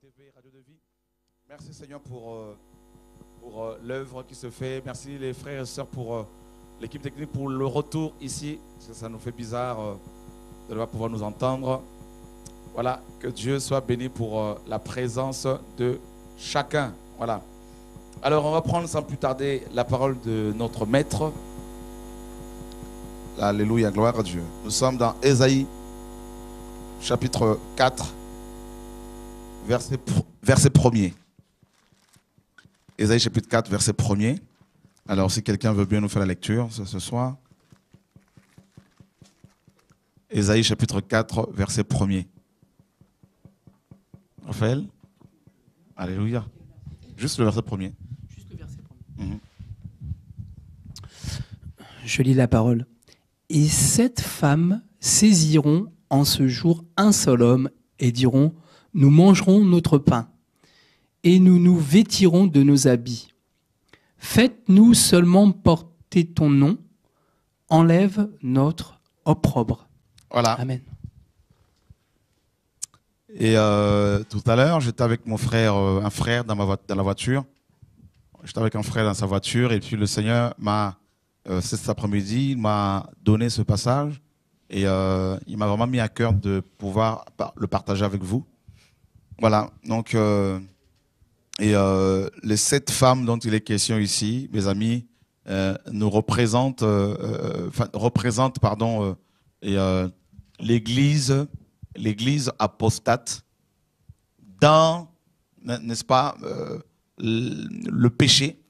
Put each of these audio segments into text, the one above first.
TV Radio de Vie. Merci Seigneur pour l'œuvre qui se fait. Merci les frères et sœurs pour l'équipe technique pour le retour ici. Parce que ça nous fait bizarre de ne pas pouvoir nous entendre. Voilà, que Dieu soit béni pour la présence de chacun. Voilà. Alors on va prendre sans plus tarder la parole de notre maître. Alléluia, gloire à Dieu. Nous sommes dans Ésaïe chapitre 4, verset 1er. Ésaïe chapitre 4, verset 1er. Alors si quelqu'un veut bien nous faire la lecture ce soir. Ésaïe chapitre 4, verset 1er. Raphaël? Alléluia. Juste le verset 1er. Juste le verset 1er. Je lis la parole. Et 7 femmes saisiront en ce jour un seul homme et diront: nous mangerons notre pain et nous nous vêtirons de nos habits. Faites-nous seulement porter ton nom, enlève notre opprobre. Voilà. Amen. Et tout à l'heure, j'étais avec mon frère, un frère dans la voiture. J'étais avec un frère dans sa voiture et puis le Seigneur m'a, cet après-midi, il m'a donné ce passage et il m'a vraiment mis à cœur de pouvoir le partager avec vous. Voilà, donc les 7 femmes dont il est question ici, mes amis, nous représentent, l'Église apostate dans, n'est-ce pas, le péché.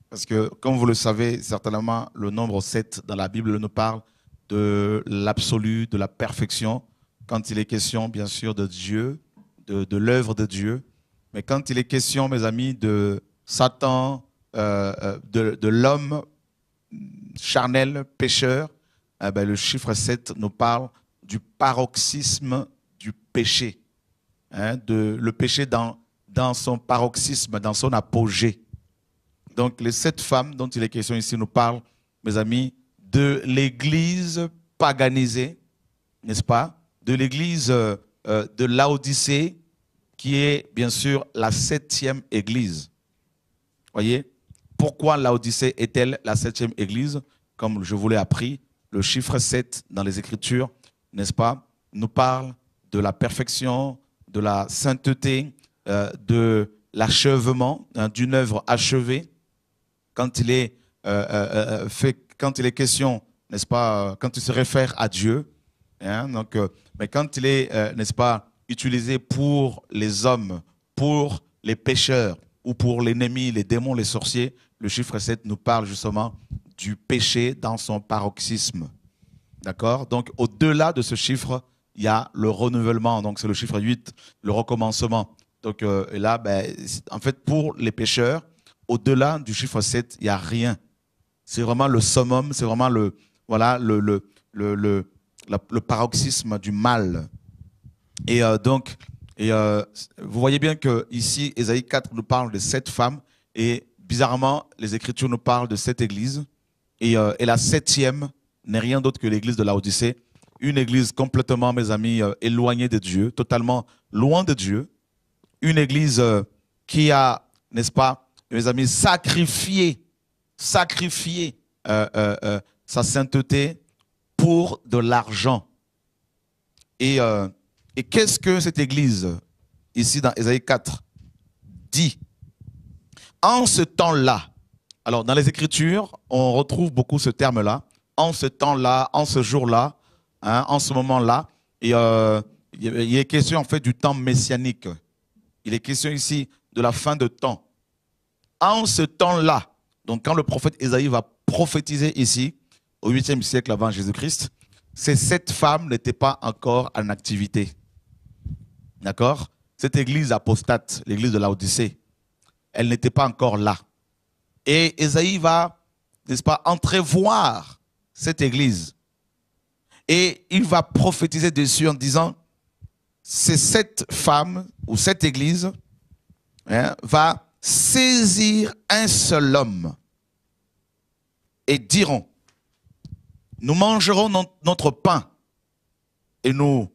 Parce que, comme vous le savez, certainement, le nombre 7 dans la Bible nous parle de l'absolu, de la perfection, quand il est question, bien sûr, de Dieu, de l'œuvre de Dieu. Mais quand il est question, mes amis, de Satan, de l'homme charnel, pécheur, le chiffre 7 nous parle du paroxysme du péché. Le péché dans son paroxysme, dans son apogée. Donc les 7 femmes dont il est question ici nous parlent, mes amis, de l'église paganisée, n'est-ce pas? De l'église de Laodicée, qui est bien sûr la 7e église. Voyez? Pourquoi Laodicée est-elle la 7e église? Comme je vous l'ai appris, le chiffre 7 dans les Écritures, n'est-ce pas, nous parle de la perfection, de la sainteté, de l'achèvement, d'une œuvre achevée. Quand il est quand il est question, n'est-ce pas, quand il se réfère à Dieu, donc, mais quand il est, n'est-ce pas, utilisé pour les hommes, pour les pécheurs ou pour l'ennemi, les démons, les sorciers, le chiffre 7 nous parle justement du péché dans son paroxysme. D'accord? Donc, au-delà de ce chiffre, il y a le renouvellement. Donc, c'est le chiffre 8, le recommencement. Donc, et là, en fait, pour les pécheurs, au-delà du chiffre 7, il n'y a rien. C'est vraiment le summum, c'est vraiment le paroxysme du mal. Et donc, vous voyez bien que ici, Ésaïe 4 nous parle de 7 femmes et bizarrement, les Écritures nous parlent de 7 églises. Et la 7e n'est rien d'autre que l'église de Laodicée. Une église complètement, mes amis, éloignée de Dieu, totalement loin de Dieu. Une église qui a, n'est-ce pas, mes amis, sacrifié sa sainteté pour de l'argent. Et qu'est-ce que cette église, ici dans Ésaïe 4, dit? En ce temps-là, alors dans les Écritures, on retrouve beaucoup ce terme-là, en ce temps-là, en ce jour-là, en ce moment-là, et il est question en fait du temps messianique. Il est question ici de la fin de temps. En ce temps-là, donc quand le prophète Ésaïe va prophétiser ici, au 8e siècle avant Jésus-Christ, ces 7 femmes n'étaient pas encore en activité. D'accord? Cette église apostate, l'église de Laodicée, elle n'était pas encore là. Et Ésaïe va, n'est-ce pas, entrevoir cette église. Et il va prophétiser dessus en disant, ces 7 femmes, ou cette église, va saisir un seul homme et diront, nous mangerons notre pain et nous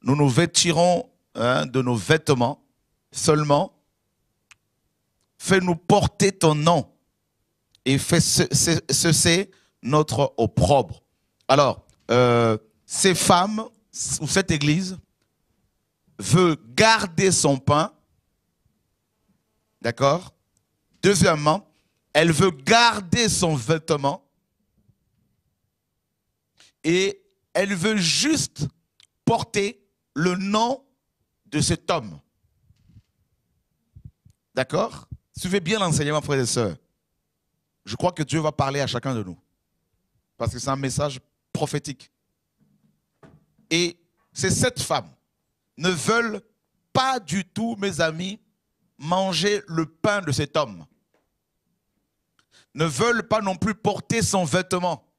nous vêtirons de nos vêtements seulement, fais-nous porter ton nom et fais cesser notre opprobre. Alors, ces femmes, ou cette église, veut garder son pain, d'accord? Deuxièmement, elle veut garder son vêtement et elle veut juste porter le nom de cet homme. D'accord? Suivez bien l'enseignement, frères et sœurs. Je crois que Dieu va parler à chacun de nous. Parce que c'est un message prophétique. Et ces 7 femmes ne veulent pas du tout, mes amis, manger le pain de cet homme. Ne veulent pas non plus porter son vêtement.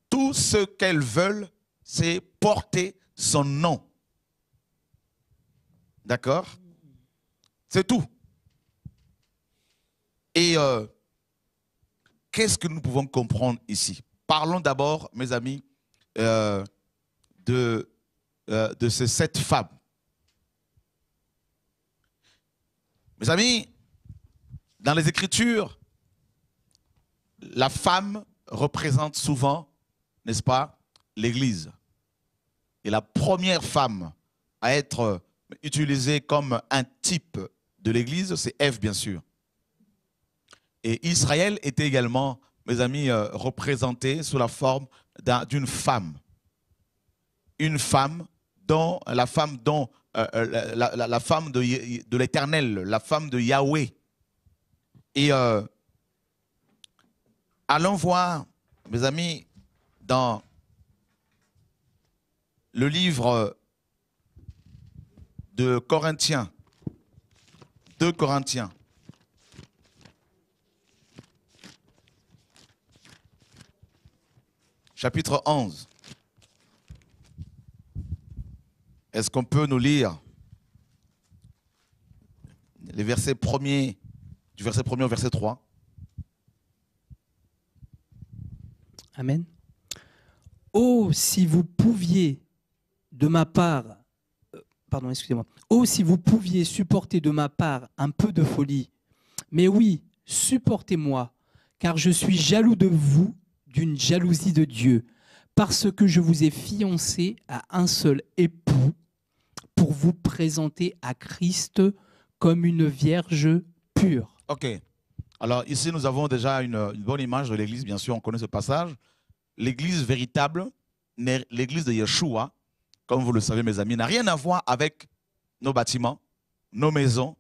Tout ce qu'elles veulent, c'est porter son nom. D'accord? C'est tout. Et qu'est-ce que nous pouvons comprendre ici? Parlons d'abord, mes amis, de ces 7 femmes. Mes amis, dans les Écritures, la femme représente souvent, n'est-ce pas, l'Église. Et la première femme à être utilisée comme un type de l'Église, c'est Ève, bien sûr. Et Israël était également, mes amis, représenté sous la forme d'une femme. Une femme dont la femme de l'Éternel, la femme de Yahweh. Et allons voir, mes amis, dans le livre de Corinthiens, 2 Corinthiens. Chapitre 11. Est-ce qu'on peut nous lire les versets premiers, du verset 1er au verset 3? Amen. Oh, si vous pouviez de ma part, oh, si vous pouviez supporter de ma part un peu de folie. Mais oui, supportez-moi, car je suis jaloux de vous d'une jalousie de Dieu, parce que je vous ai fiancé à un seul époux pour vous présenter à Christ comme une vierge pure. Ok. Alors ici, nous avons déjà une bonne image de l'église, bien sûr, on connaît ce passage. L'église véritable, l'église de Yeshua, comme vous le savez, mes amis, n'a rien à voir avec nos bâtiments, nos maisons.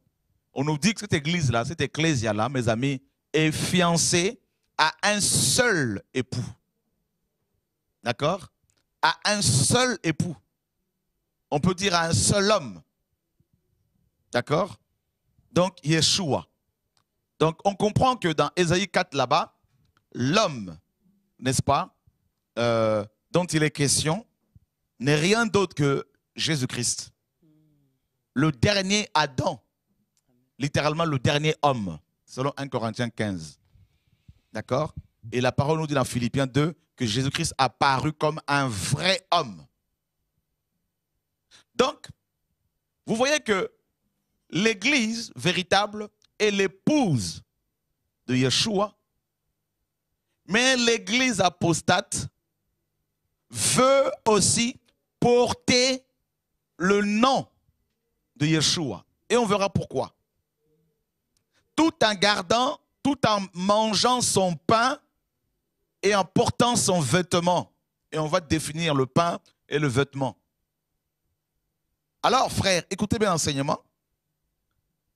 On nous dit que cette église-là, cette ecclésia-là, mes amis, est fiancée à un seul époux. D'accord? À un seul époux. On peut dire à un seul homme. D'accord? Donc, Yeshua. Donc, on comprend que dans Ésaïe 4, là-bas, l'homme, n'est-ce pas, dont il est question, n'est rien d'autre que Jésus-Christ. Le dernier Adam. Littéralement, le dernier homme, selon 1 Corinthiens 15. D'accord? Et la parole nous dit dans Philippiens 2 que Jésus-Christ a paru comme un vrai homme. Donc, vous voyez que l'église véritable est l'épouse de Yeshua, mais l'église apostate veut aussi porter le nom de Yeshua. Et on verra pourquoi. Tout en gardant, tout en mangeant son pain et en portant son vêtement. Et on va définir le pain et le vêtement. Alors, frères, écoutez bien l'enseignement.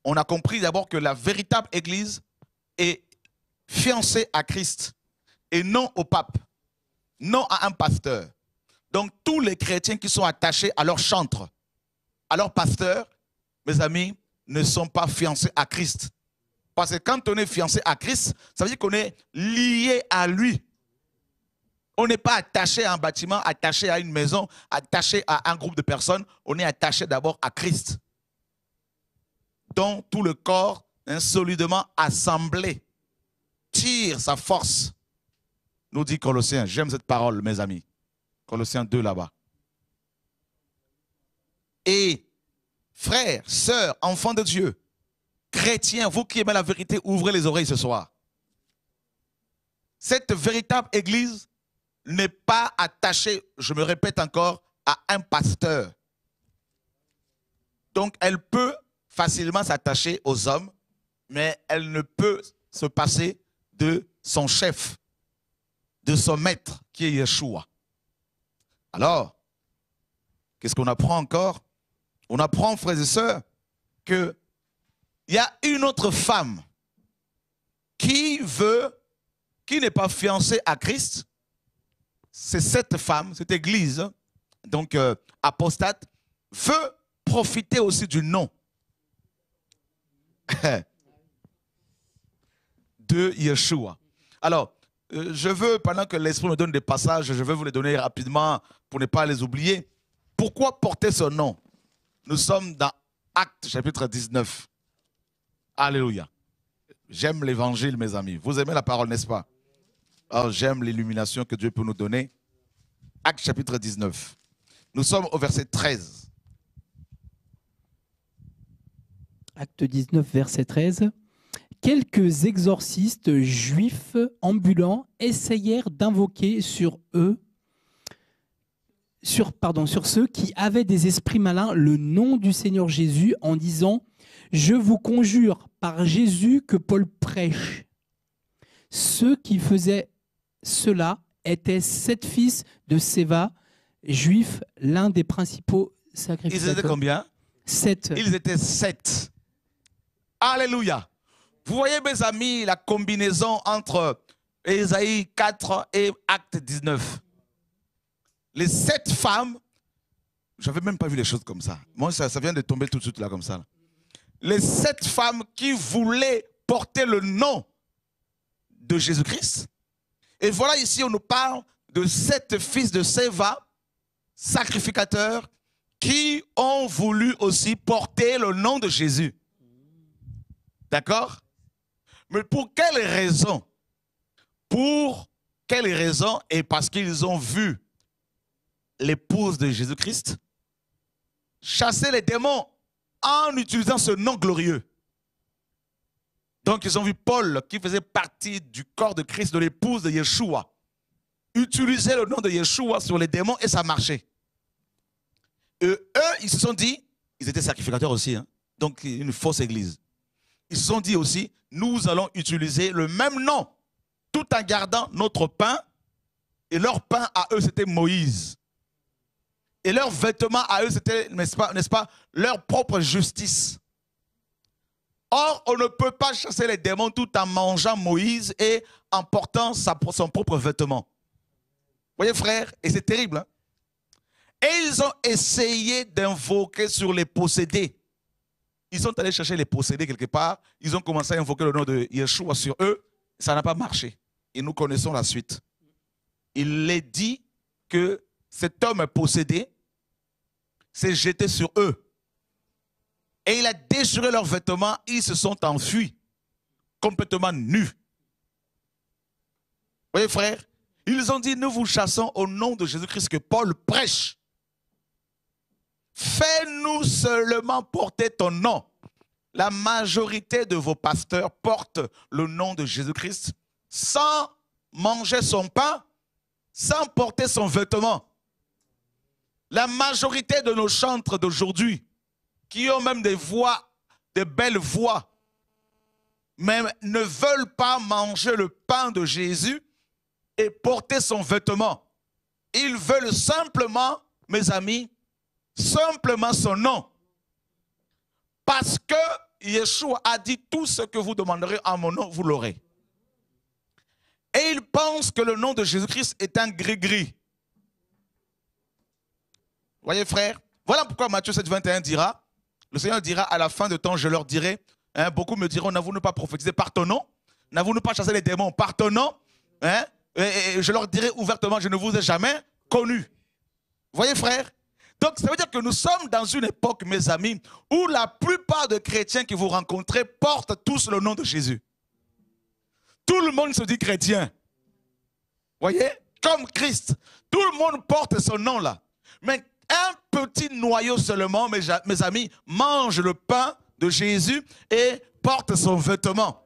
On a compris d'abord que la véritable église est fiancée à Christ et non au pape, non à un pasteur. Donc, tous les chrétiens qui sont attachés à leur chantre, à leur pasteur, mes amis, ne sont pas fiancés à Christ. Parce que quand on est fiancé à Christ, ça veut dire qu'on est lié à lui. On n'est pas attaché à un bâtiment, attaché à une maison, attaché à un groupe de personnes. On est attaché d'abord à Christ, dont tout le corps, solidement assemblé, tire sa force. Nous dit Colossiens, j'aime cette parole, mes amis. Colossiens 2 là-bas. Et frères, sœurs, enfants de Dieu, chrétiens, vous qui aimez la vérité, ouvrez les oreilles ce soir. Cette véritable église n'est pas attachée, je me répète encore, à un pasteur. Donc, elle peut facilement s'attacher aux hommes, mais elle ne peut se passer de son chef, de son maître, qui est Yeshua. Alors, qu'est-ce qu'on apprend encore? On apprend, frères et sœurs, qu'il y a une autre femme qui n'est pas fiancée à Christ. C'est cette femme, cette église, donc apostate, veut profiter aussi du nom de Yeshua. Alors, je veux, pendant que l'Esprit me donne des passages, je vais vous les donner rapidement pour ne pas les oublier. Pourquoi porter ce nom? Nous sommes dans Actes chapitre 19. Alléluia. J'aime l'évangile, mes amis. Vous aimez la parole, n'est-ce pas? Alors, j'aime l'illumination que Dieu peut nous donner. Actes chapitre 19. Nous sommes au verset 13. Acte 19, verset 13. Quelques exorcistes juifs ambulants essayèrent d'invoquer sur ceux qui avaient des esprits malins le nom du Seigneur Jésus en disant « Je vous conjure par Jésus que Paul prêche ». Ceux qui faisaient cela étaient 7 fils de Séva, juifs, l'un des principaux sacrificateurs. Ils étaient combien? 7. Ils étaient 7. Alléluia. Vous voyez, mes amis, la combinaison entre Ésaïe 4 et Acte 19. Les 7 femmes, je n'avais même pas vu les choses comme ça. Moi, ça vient de tomber tout de suite là, comme ça. Les 7 femmes qui voulaient porter le nom de Jésus-Christ. Et voilà, ici, on nous parle de 7 fils de Séva, sacrificateurs, qui ont voulu aussi porter le nom de Jésus. D'accord? Mais pour quelle raison? Pour quelle raison? Et parce qu'ils ont vu l'épouse de Jésus-Christ chasser les démons en utilisant ce nom glorieux. Donc ils ont vu Paul, qui faisait partie du corps de Christ, de l'épouse de Yeshua, utiliser le nom de Yeshua sur les démons et ça marchait. Et eux, ils se sont dit, ils étaient sacrificateurs aussi, hein, donc une fausse église. Ils se sont dit aussi, nous allons utiliser le même nom, tout en gardant notre pain. Et leur pain à eux, c'était Moïse. Et leurs vêtements à eux, c'était, n'est-ce pas, leur propre justice. Or, on ne peut pas chasser les démons tout en mangeant Moïse et en portant son propre vêtement. Vous voyez, frère, et c'est terrible. Hein? Et ils ont essayé d'invoquer sur les possédés. Ils sont allés chercher les possédés quelque part. Ils ont commencé à invoquer le nom de Yeshua sur eux. Ça n'a pas marché. Et nous connaissons la suite. Il est dit que cet homme possédé s'est jeté sur eux. Et il a déchiré leurs vêtements. Ils se sont enfuis. Complètement nus. Vous voyez, frère? Ils ont dit, nous vous chassons au nom de Jésus-Christ que Paul prêche. Fais-nous seulement porter ton nom. La majorité de vos pasteurs portent le nom de Jésus-Christ sans manger son pain, sans porter son vêtement. La majorité de nos chantres d'aujourd'hui, qui ont même des voix, des belles voix, mais ne veulent pas manger le pain de Jésus et porter son vêtement. Ils veulent simplement, mes amis, simplement son nom. Parce que Yeshua a dit tout ce que vous demanderez en mon nom, vous l'aurez. Et ils pensent que le nom de Jésus-Christ est un gris-gris. Vous voyez, frère? Voilà pourquoi Matthieu 7, 21 dira, le Seigneur dira à la fin de temps, je leur dirai, hein, beaucoup me diront, n'avons-nous pas prophétisé par ton nom? N'avons-nous pas chassé les démons par ton nom? Hein? Et je leur dirai ouvertement, je ne vous ai jamais connu. Vous voyez, frère? Donc, ça veut dire que nous sommes dans une époque, mes amis, où la plupart des chrétiens que vous rencontrez portent tous le nom de Jésus. Tout le monde se dit chrétien. Vous voyez? Comme Christ. Tout le monde porte son nom là. Mais un petit noyau seulement, mes amis, mange le pain de Jésus et porte son vêtement.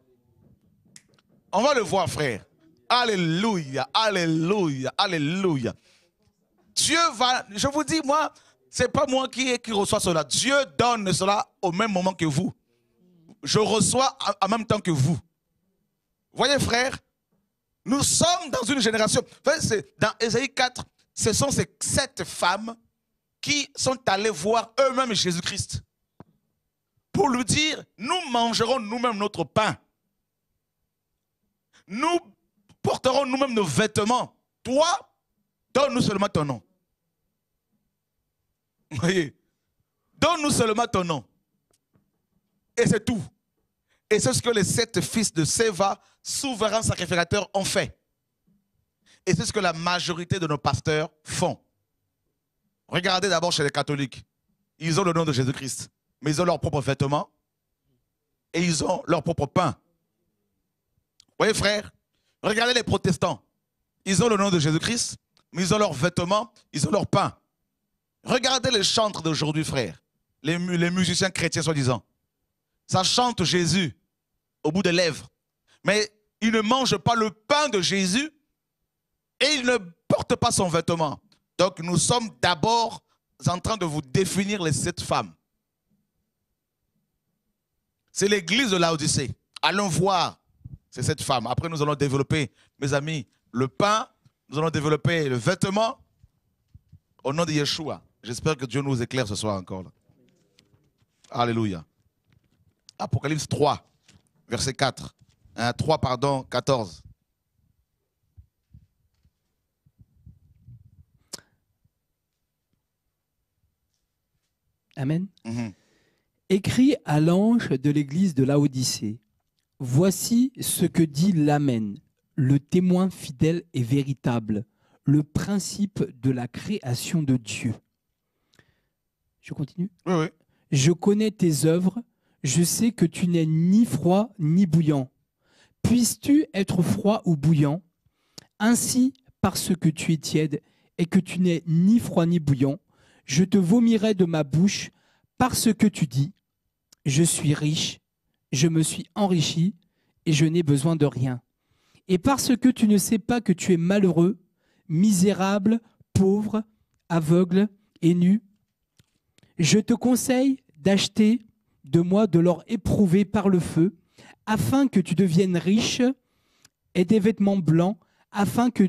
On va le voir, frère. Alléluia, alléluia, alléluia. Dieu va, je vous dis, moi, c'est pas moi qui reçois cela. Dieu donne cela au même moment que vous. Je reçois en même temps que vous. Voyez, frère, nous sommes dans une génération. Dans Ésaïe 4, ce sont ces 7 femmes qui sont allées voir eux-mêmes Jésus-Christ pour lui dire, nous mangerons nous-mêmes notre pain. Nous porterons nous-mêmes nos vêtements. Toi, donne-nous seulement ton nom. Vous voyez? Donne-nous seulement ton nom. Et c'est tout. Et c'est ce que les 7 fils de Séva, souverains sacrificateurs, ont fait. Et c'est ce que la majorité de nos pasteurs font. Regardez d'abord chez les catholiques. Ils ont le nom de Jésus-Christ. Mais ils ont leurs propres vêtements. Et ils ont leur propre pain. Vous voyez, frère? Regardez les protestants. Ils ont le nom de Jésus-Christ. Mais ils ont leurs vêtements. Ils ont leur pain. Regardez les chantres d'aujourd'hui, frère. Les musiciens chrétiens, soi-disant. Ça chante Jésus au bout des lèvres. Mais ils ne mangent pas le pain de Jésus et ils ne portent pas son vêtement. Donc nous sommes d'abord en train de vous définir les 7 femmes. C'est l'église de Laodicée. Allons voir ces 7 femmes. Après nous allons développer, mes amis, le pain. Nous allons développer le vêtement au nom de Yeshua. J'espère que Dieu nous éclaire ce soir encore. Là. Alléluia. Apocalypse 3, verset 4. 3, pardon, 14. Amen. Écrit à l'ange de l'église de Laodicée. Voici ce que dit l'Amen, le témoin fidèle et véritable, le principe de la création de Dieu. Je continue? Oui, oui. Je connais tes œuvres, je sais que tu n'es ni froid ni bouillant. Puisses-tu être froid ou bouillant? Ainsi, parce que tu es tiède et que tu n'es ni froid ni bouillant, je te vomirai de ma bouche parce que tu dis, je suis riche, je me suis enrichi et je n'ai besoin de rien. Et parce que tu ne sais pas que tu es malheureux, misérable, pauvre, aveugle et nu, je te conseille d'acheter de moi de l'or éprouvé par le feu, afin que tu deviennes riche, et des vêtements blancs, afin que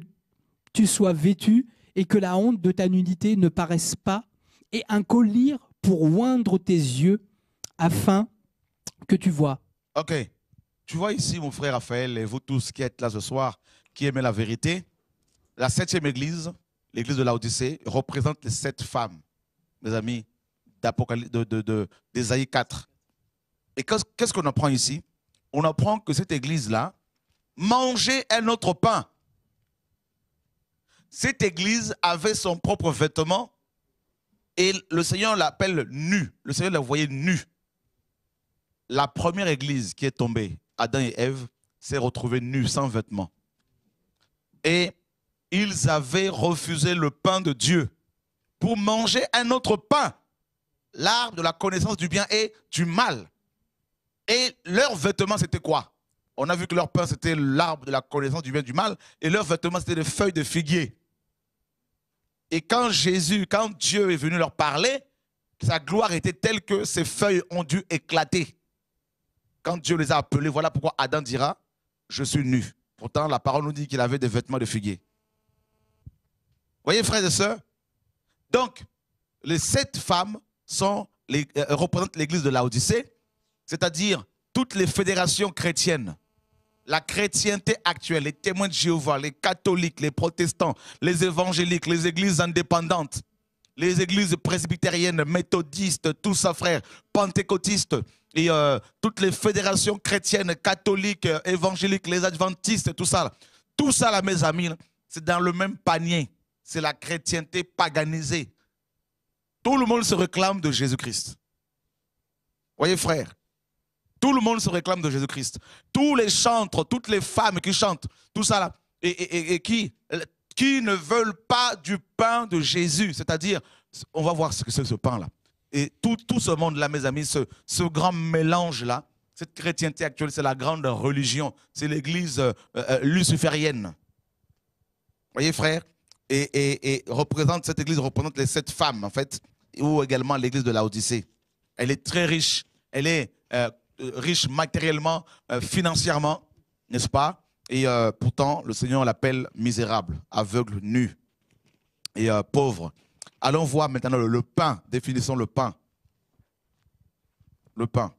tu sois vêtu et que la honte de ta nudité ne paraisse pas, et un collier pour oindre tes yeux, afin que tu vois. Ok. Tu vois ici, mon frère Raphaël, et vous tous qui êtes là ce soir, qui aimez la vérité, la 7e église, l'église de Laodicée, représente les 7 femmes, mes amis, d'Ésaïe 4. Et qu'est-ce qu'on apprend ici? On apprend que cette église-là mangeait un autre pain. Cette église avait son propre vêtement et le Seigneur l'appelle nue. Le Seigneur la voyait nue. La première église qui est tombée, Adam et Ève, s'est retrouvée nue, sans vêtements. Et ils avaient refusé le pain de Dieu pour manger un autre pain, l'arbre de la connaissance du bien et du mal. Et leurs vêtements, c'était quoi? On a vu que leur pain, c'était l'arbre de la connaissance du bien et du mal. Et leurs vêtements, c'était des feuilles de figuier. Et quand Dieu est venu leur parler, sa gloire était telle que ces feuilles ont dû éclater. Quand Dieu les a appelés, voilà pourquoi Adam dira, je suis nu. Pourtant, la parole nous dit qu'il avait des vêtements de figuier. Voyez, frères et sœurs? Donc, les 7 femmes représentent l'église de Laodicée, c'est-à-dire toutes les fédérations chrétiennes, la chrétienté actuelle, les témoins de Jéhovah, les catholiques, les protestants, les évangéliques, les églises indépendantes, les églises presbytériennes, méthodistes, tout ça, frère, pentecôtistes, et toutes les fédérations chrétiennes, catholiques, évangéliques, les adventistes, tout ça, là, mes amis, c'est dans le même panier. C'est la chrétienté paganisée. Tout le monde se réclame de Jésus-Christ. Voyez, frère, tout le monde se réclame de Jésus-Christ. Tous les chantres, toutes les femmes qui chantent, tout ça là, et qui ne veulent pas du pain de Jésus, c'est-à-dire on va voir ce que c'est ce pain-là. Et tout ce monde-là, mes amis, ce grand mélange-là, cette chrétienté actuelle, c'est la grande religion. C'est l'église luciférienne. Vous voyez, frère? Et cette église représente les 7 femmes, en fait, ou également l'église de Laodicée. Elle est très riche. Elle est riche matériellement, financièrement, n'est-ce pas? Et pourtant, le Seigneur l'appelle misérable, aveugle, nu et pauvre. Allons voir maintenant le pain. Définissons le pain. Le pain.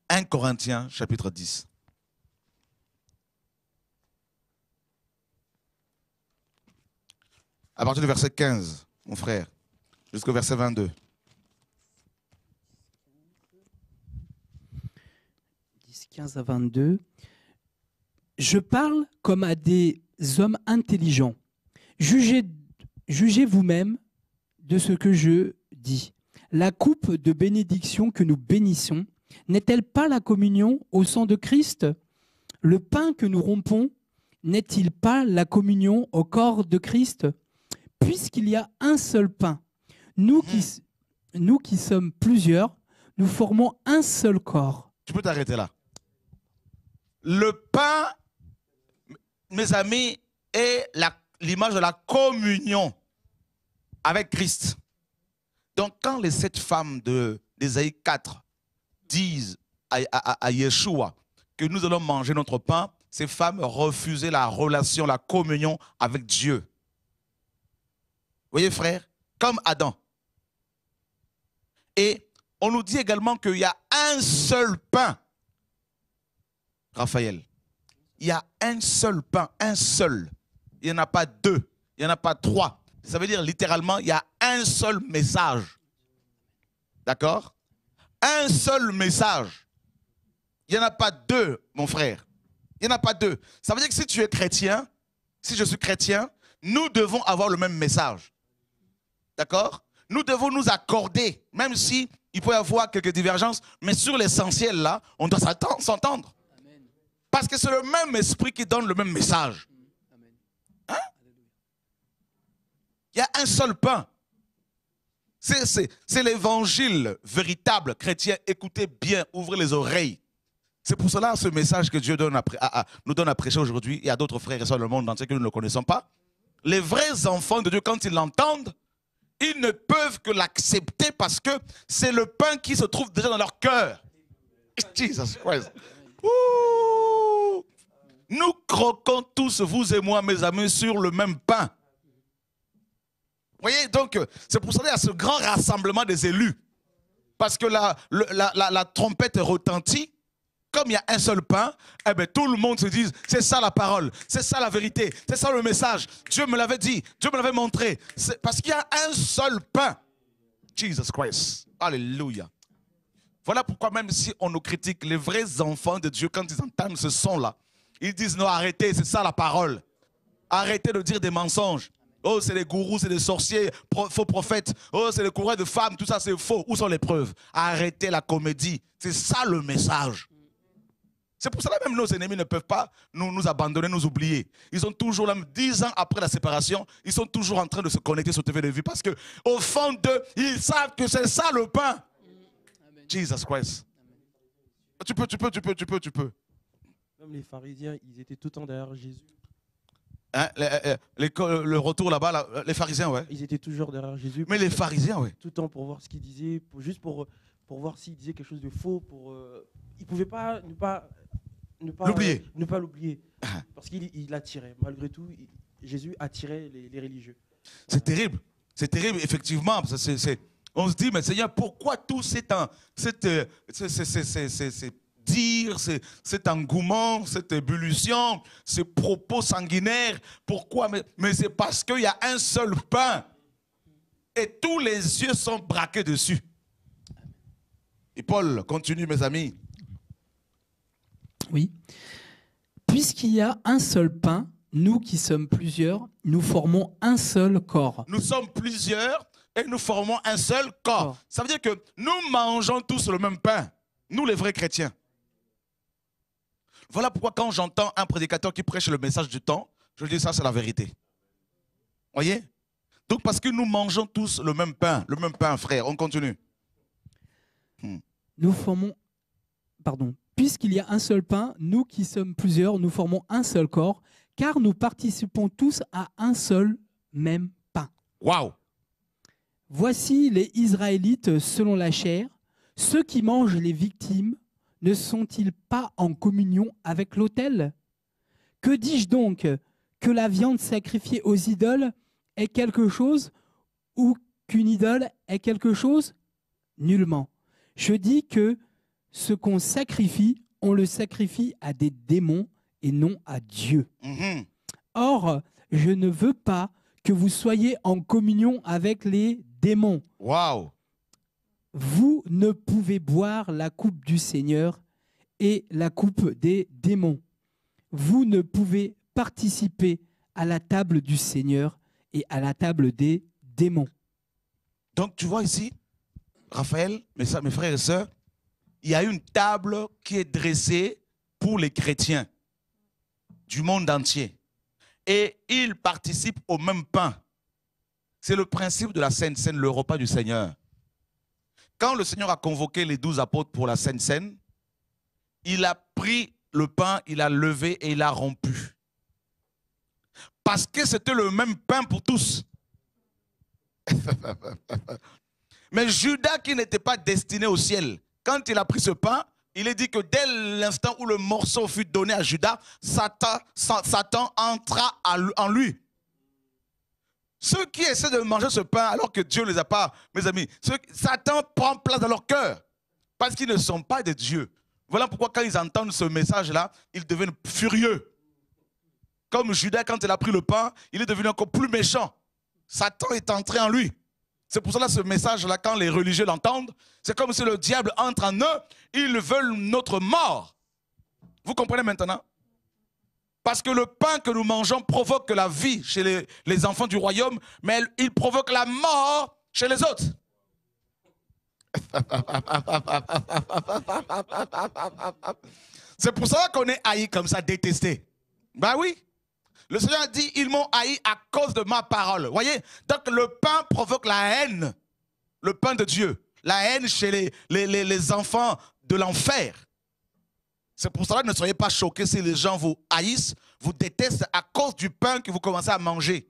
1 Corinthiens, chapitre 10. À partir du verset 15, mon frère, jusqu'au verset 22. 15 à 22. Je parle comme à des hommes intelligents. Jugez vous-même de ce que je dis. La coupe de bénédiction que nous bénissons n'est-elle pas la communion au sang de Christ? Le pain que nous rompons n'est-il pas la communion au corps de Christ? Puisqu'il y a un seul pain, nous qui sommes plusieurs, nous formons un seul corps. Tu peux t'arrêter là. Le pain, mes amis, est l'image de la communion avec Christ. Donc, quand les 7 femmes d'Ésaïe 4 disent à Yeshua que nous allons manger notre pain, ces femmes refusaient la relation, la communion avec Dieu. Vous voyez, frère, comme Adam. Et on nous dit également qu'il y a un seul pain. Raphaël, il y a un seul pain, un seul. Il n'y en a pas 2, il n'y en a pas 3. Ça veut dire littéralement, il y a un seul message. D'accord? Un seul message. Il n'y en a pas 2, mon frère. Il n'y en a pas 2. Ça veut dire que si tu es chrétien, si je suis chrétien, nous devons avoir le même message. D'accord? Nous devons nous accorder, même si il peut y avoir quelques divergences, mais sur l'essentiel là, on doit s'entendre. Parce que c'est le même esprit qui donne le même message. Hein? Il y a un seul pain. C'est l'évangile véritable chrétien. Écoutez bien, ouvrez les oreilles. C'est pour cela ce message que Dieu nous donne à prêcher aujourd'hui. Il y a d'autres frères et sœurs dans le monde entier que nous ne connaissons pas. Les vrais enfants de Dieu, quand ils l'entendent, ils ne peuvent que l'accepter parce que c'est le pain qui se trouve déjà dans leur cœur. Jesus Christ. Ouh. Nous croquons tous, vous et moi, mes amis, sur le même pain. Vous voyez, donc, c'est pour ça qu'il y a ce grand rassemblement des élus. Parce que la trompette retentit. Comme il y a un seul pain, eh bien, tout le monde se dit, c'est ça la parole, c'est ça la vérité, c'est ça le message. Dieu me l'avait dit, Dieu me l'avait montré. Parce qu'il y a un seul pain. Jesus Christ. Alléluia. Voilà pourquoi même si on nous critique, les vrais enfants de Dieu, quand ils entendent ce son-là, ils disent non, arrêtez, c'est ça la parole. Arrêtez de dire des mensonges. Oh, c'est des gourous, c'est des sorciers, faux prophètes. Oh, c'est des coureurs de femmes, tout ça c'est faux. Où sont les preuves? Arrêtez la comédie. C'est ça le message. C'est pour cela même nos ennemis ne peuvent pas nous abandonner, nous oublier. Ils sont toujours là, 10 ans après la séparation, ils sont toujours en train de se connecter sur TV de Vie parce qu'au fond d'eux, ils savent que c'est ça le pain. Amen. Jesus Christ. Amen. Tu peux. Comme les pharisiens, ils étaient tout le temps derrière Jésus. Hein, le retour là-bas, les pharisiens, ouais. Ils étaient toujours derrière Jésus. Mais les pharisiens, ouais. Tout le temps pour voir ce qu'il disait, juste pour voir s'il disait quelque chose de faux. Ils ne pouvaient pas ne pas l'oublier. Parce qu'il attirait. Malgré tout, Jésus attirait les religieux. C'est terrible. C'est terrible, effectivement. On se dit, mais Seigneur, pourquoi tout cet engouement, cette ébullition, ces propos sanguinaires, pourquoi? Mais c'est parce qu'il y a un seul pain. Et tous les yeux sont braqués dessus. Et Paul continue, mes amis. Oui. Puisqu'il y a un seul pain, nous qui sommes plusieurs, nous formons un seul corps. Nous sommes plusieurs et nous formons un seul corps. Ça veut dire que nous mangeons tous le même pain. Nous, les vrais chrétiens. Voilà pourquoi quand j'entends un prédicateur qui prêche le message du temps, je dis ça, c'est la vérité. Voyez? Donc parce que nous mangeons tous le même pain, frère. On continue. Nous formons, puisqu'il y a un seul pain, nous qui sommes plusieurs, nous formons un seul corps, car nous participons tous à un seul même pain. Waouh! Voici les Israélites selon la chair. Ceux qui mangent les victimes ne sont-ils pas en communion avec l'autel? Que dis-je donc? Que la viande sacrifiée aux idoles est quelque chose ou qu'une idole est quelque chose? Nullement. Je dis que ce qu'on sacrifie, on le sacrifie à des démons et non à Dieu. Or, je ne veux pas que vous soyez en communion avec les démons. Waouh! Vous ne pouvez boire la coupe du Seigneur et la coupe des démons. Vous ne pouvez participer à la table du Seigneur et à la table des démons. Donc tu vois ici, Raphaël, mes frères et sœurs, il y a une table qui est dressée pour les chrétiens du monde entier. Et ils participent au même pain. C'est le principe de la Sainte Seine, le repas du Seigneur. Quand le Seigneur a convoqué les 12 apôtres pour la Sainte Seine, il a pris le pain, il a levé et il a rompu. Parce que c'était le même pain pour tous. Mais Judas, qui n'était pas destiné au ciel, quand il a pris ce pain, il est dit que dès l'instant où le morceau fut donné à Judas, Satan entra en lui. Ceux qui essaient de manger ce pain alors que Dieu ne les a pas, mes amis, Satan prend place dans leur cœur parce qu'ils ne sont pas de Dieu. Voilà pourquoi quand ils entendent ce message-là, ils deviennent furieux. Comme Judas, quand il a pris le pain, il est devenu encore plus méchant. Satan est entré en lui. C'est pour cela que ce message-là, quand les religieux l'entendent, c'est comme si le diable entre en eux, ils veulent notre mort. Vous comprenez maintenant? Parce que le pain que nous mangeons provoque la vie chez les enfants du royaume, mais il provoque la mort chez les autres. C'est pour ça qu'on est haï comme ça, détesté. Ben oui. Le Seigneur a dit, ils m'ont haï à cause de ma parole. Vous voyez? Donc le pain provoque la haine. Le pain de Dieu. La haine chez les enfants de l'enfer. C'est pour cela que ne soyez pas choqués si les gens vous haïssent, vous détestent à cause du pain que vous commencez à manger.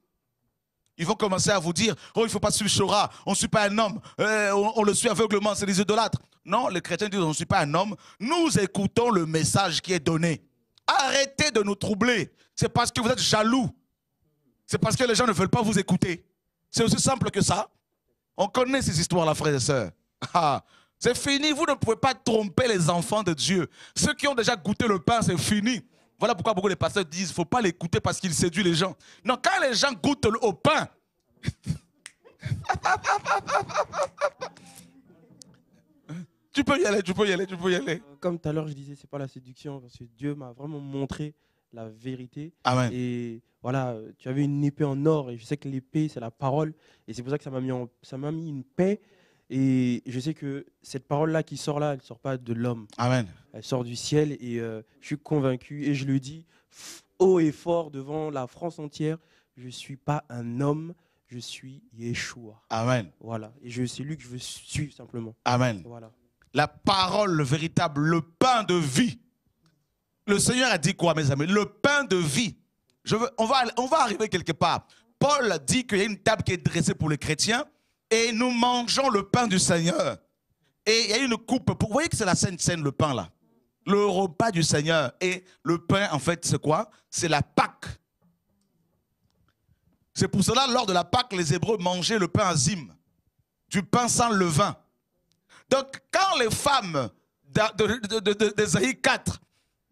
Ils vont commencer à vous dire, oh, il ne faut pas suivre Shora, on ne suit pas un homme, on le suit aveuglement, c'est des idolâtres. Non, les chrétiens disent, on ne suit pas un homme. Nous écoutons le message qui est donné. Arrêtez de nous troubler. C'est parce que vous êtes jaloux. C'est parce que les gens ne veulent pas vous écouter. C'est aussi simple que ça. On connaît ces histoires-là, frères et sœurs. Ah, c'est fini. Vous ne pouvez pas tromper les enfants de Dieu. Ceux qui ont déjà goûté le pain, c'est fini. Voilà pourquoi beaucoup de pasteurs disent qu'il ne faut pas l'écouter parce qu'il séduit les gens. Non, quand les gens goûtent au pain, tu peux y aller, tu peux y aller, tu peux y aller. Comme tout à l'heure, je disais, c'est pas la séduction, parce que Dieu m'a vraiment montré la vérité. Amen. Et voilà, tu avais une épée en or, et je sais que l'épée, c'est la parole. Et c'est pour ça que ça m'a mis une paix. Et je sais que cette parole-là qui sort là, elle ne sort pas de l'homme. Amen. Elle sort du ciel, et je suis convaincu, et je le dis haut et fort devant la France entière, je ne suis pas un homme, je suis Yeshua. Amen. Voilà, et c'est lui que je veux suivre simplement. Amen. Voilà. La parole, le véritable, le pain de vie. Le Seigneur a dit quoi, mes amis? Le pain de vie. On va arriver quelque part. Paul dit qu'il y a une table qui est dressée pour les chrétiens et nous mangeons le pain du Seigneur. Et il y a une coupe. Vous voyez que c'est la Sainte Seine, le pain là. Le repas du Seigneur. Et le pain, en fait, c'est quoi? C'est la Pâque. C'est pour cela, lors de la Pâque, les Hébreux mangeaient le pain azim. Du pain sans levain. Donc, quand les femmes d'Ésaïe 4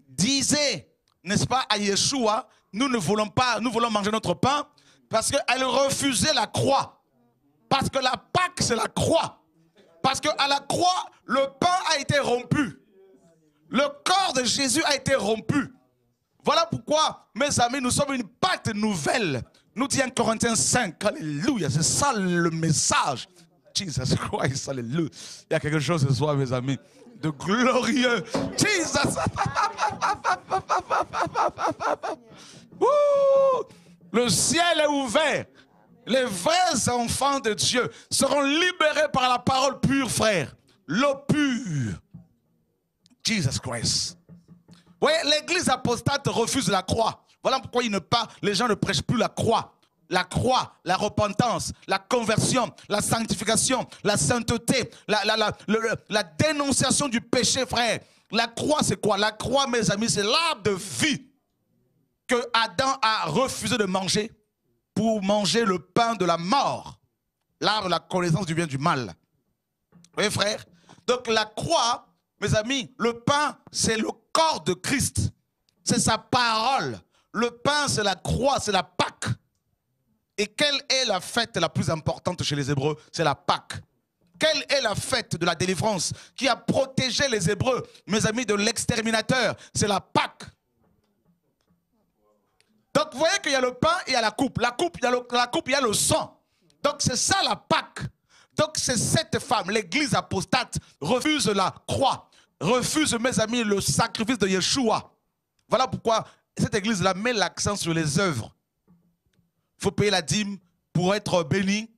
disaient, n'est-ce pas, à Yeshua, nous voulons manger notre pain, parce qu'elles refusaient la croix. Parce que la Pâque, c'est la croix. Parce qu'à la croix, le pain a été rompu. Le corps de Jésus a été rompu. Voilà pourquoi, mes amis, nous sommes une Pâque nouvelle. Nous dit en Corinthiens 5, alléluia, c'est ça le message. Jesus Christ, alléluia. Il y a quelque chose ce soir, mes amis, de glorieux. Jesus. Le ciel est ouvert. Les vrais enfants de Dieu seront libérés par la parole pure, frère. L'eau pure. Jesus Christ. Vous voyez, l'église apostate refuse la croix. Voilà pourquoi les gens ne prêchent plus la croix. La croix, la repentance, la conversion, la sanctification, la sainteté, la dénonciation du péché, frère. La croix, c'est quoi? La croix, mes amis, c'est l'arbre de vie que Adam a refusé de manger pour manger le pain de la mort. L'arbre de la connaissance du bien et du mal. Vous voyez, frère? Donc la croix, mes amis, le pain, c'est le corps de Christ. C'est sa parole. Le pain, c'est la croix, c'est la Pâque. Et quelle est la fête la plus importante chez les Hébreux? C'est la Pâque. Quelle est la fête de la délivrance qui a protégé les Hébreux, mes amis, de l'exterminateur? C'est la Pâque. Donc vous voyez qu'il y a le pain et il y a la coupe. La coupe, il y a le sang. Donc c'est ça la Pâque. Donc c'est cette femme, l'église apostate, refuse la croix, refuse, mes amis, le sacrifice de Yeshua. Voilà pourquoi cette église-là met l'accent sur les œuvres. Il faut payer la dîme pour être béni.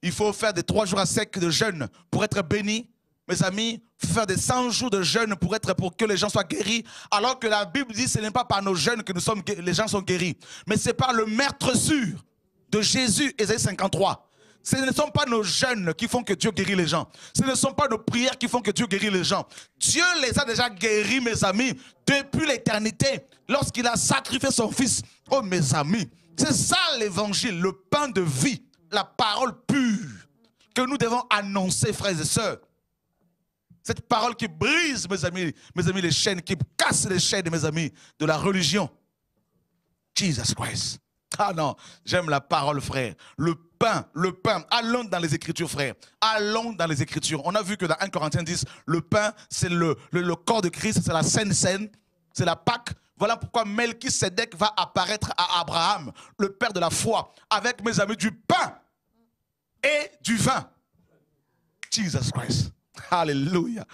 Il faut faire des 3 jours à sec de jeûne pour être béni. Mes amis, il faut faire des 100 jours de jeûne pour que les gens soient guéris. Alors que la Bible dit que ce n'est pas par nos jeûnes que les gens sont guéris. Mais c'est par le meurtre sûr de Jésus, Ésaïe 53. Ce ne sont pas nos jeûnes qui font que Dieu guérit les gens. Ce ne sont pas nos prières qui font que Dieu guérit les gens. Dieu les a déjà guéris, mes amis, depuis l'éternité, lorsqu'il a sacrifié son fils. Oh, mes amis, c'est ça l'évangile, le pain de vie, la parole pure que nous devons annoncer, frères et sœurs. Cette parole qui brise, mes amis, les chaînes, qui casse les chaînes, mes amis, de la religion. Jesus Christ. Ah non, j'aime la parole, frère. Le pain. Allons dans les Écritures, frère. Allons dans les Écritures. On a vu que dans 1 Corinthiens 10, le pain, c'est le corps de Christ, c'est la Sainte Seine, c'est la Pâque. Voilà pourquoi Melchisédek va apparaître à Abraham, le père de la foi, avec, mes amis, du pain et du vin. Jesus Christ. Alléluia.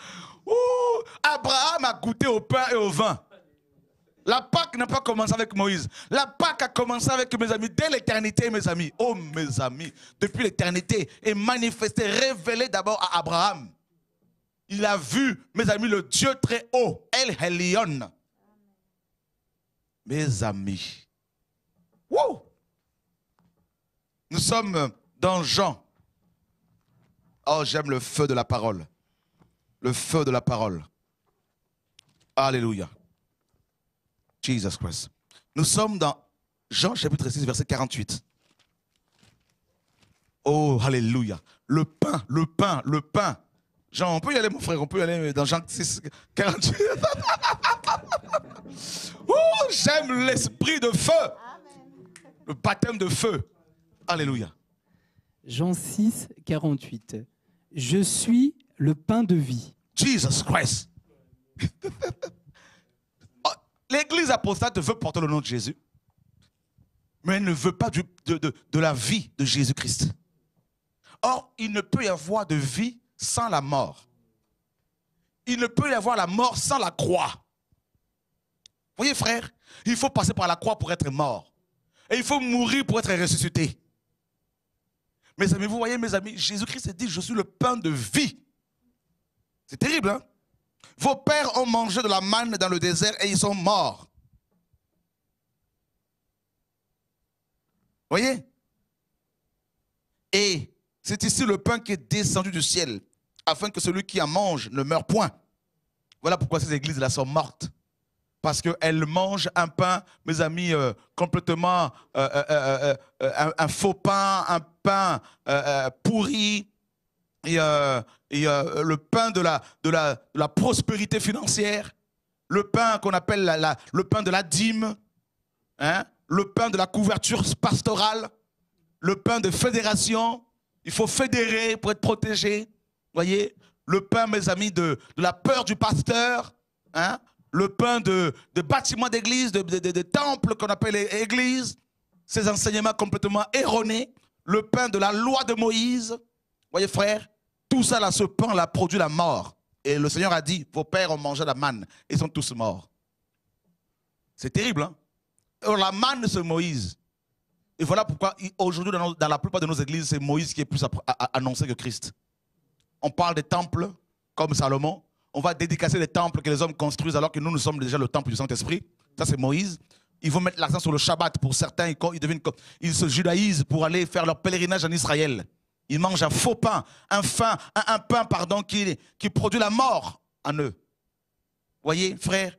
Abraham a goûté au pain et au vin. La Pâque n'a pas commencé avec Moïse. La Pâque a commencé avec, mes amis, dès l'éternité, mes amis. Oh, mes amis, depuis l'éternité, est manifesté, révélé d'abord à Abraham. Il a vu, mes amis, le Dieu très haut, El Elyon. Mes amis. Wow. Nous sommes dans Jean. Oh, j'aime le feu de la parole. Le feu de la parole. Alléluia. Jesus Christ. Nous sommes dans Jean chapitre 6, verset 48. Oh, alléluia. Le pain, le pain, le pain. Jean, on peut y aller, mon frère, on peut y aller dans Jean 6, 48. Oh, j'aime l'esprit de feu. Le baptême de feu. Alléluia. Jean 6, 48. Je suis le pain de vie. Jesus Christ. L'église apostate veut porter le nom de Jésus, mais elle ne veut pas de la vie de Jésus-Christ. Or, il ne peut y avoir de vie sans la mort. Il ne peut y avoir la mort sans la croix. Vous voyez, frère, il faut passer par la croix pour être mort. Et il faut mourir pour être ressuscité. Mes amis, vous voyez, mes amis, Jésus-Christ dit, je suis le pain de vie. C'est terrible, hein? Vos pères ont mangé de la manne dans le désert et ils sont morts. Vous voyez? Et c'est ici le pain qui est descendu du ciel, afin que celui qui en mange ne meure point. Voilà pourquoi ces églises-là sont mortes. Parce qu'elles mangent un pain, mes amis, complètement un faux pain, un pain pourri. Et le pain de la prospérité financière, le pain qu'on appelle le pain de la dîme, hein, le pain de la couverture pastorale, le pain de fédération. Il faut fédérer pour être protégé. Voyez, le pain, mes amis, de la peur du pasteur, hein, le pain de bâtiments d'église, de temples qu'on appelle églises, ces enseignements complètement erronés, le pain de la loi de Moïse. Voyez, frère, tout ça, là, ce pain-là produit la mort. Et le Seigneur a dit, vos pères ont mangé la manne, ils sont tous morts. C'est terrible, hein? Alors, la manne, c'est Moïse. Et voilà pourquoi aujourd'hui, dans la plupart de nos églises, c'est Moïse qui est plus annoncé que Christ. On parle des temples, comme Salomon. On va dédicacer les temples que les hommes construisent alors que nous sommes déjà le temple du Saint-Esprit. Ça, c'est Moïse. Ils vont mettre l'accent sur le Shabbat. Pour certains, ils se judaïsent pour aller faire leur pèlerinage en Israël. Ils mangent un faux pain, un pain qui produit la mort en eux. Voyez, frère,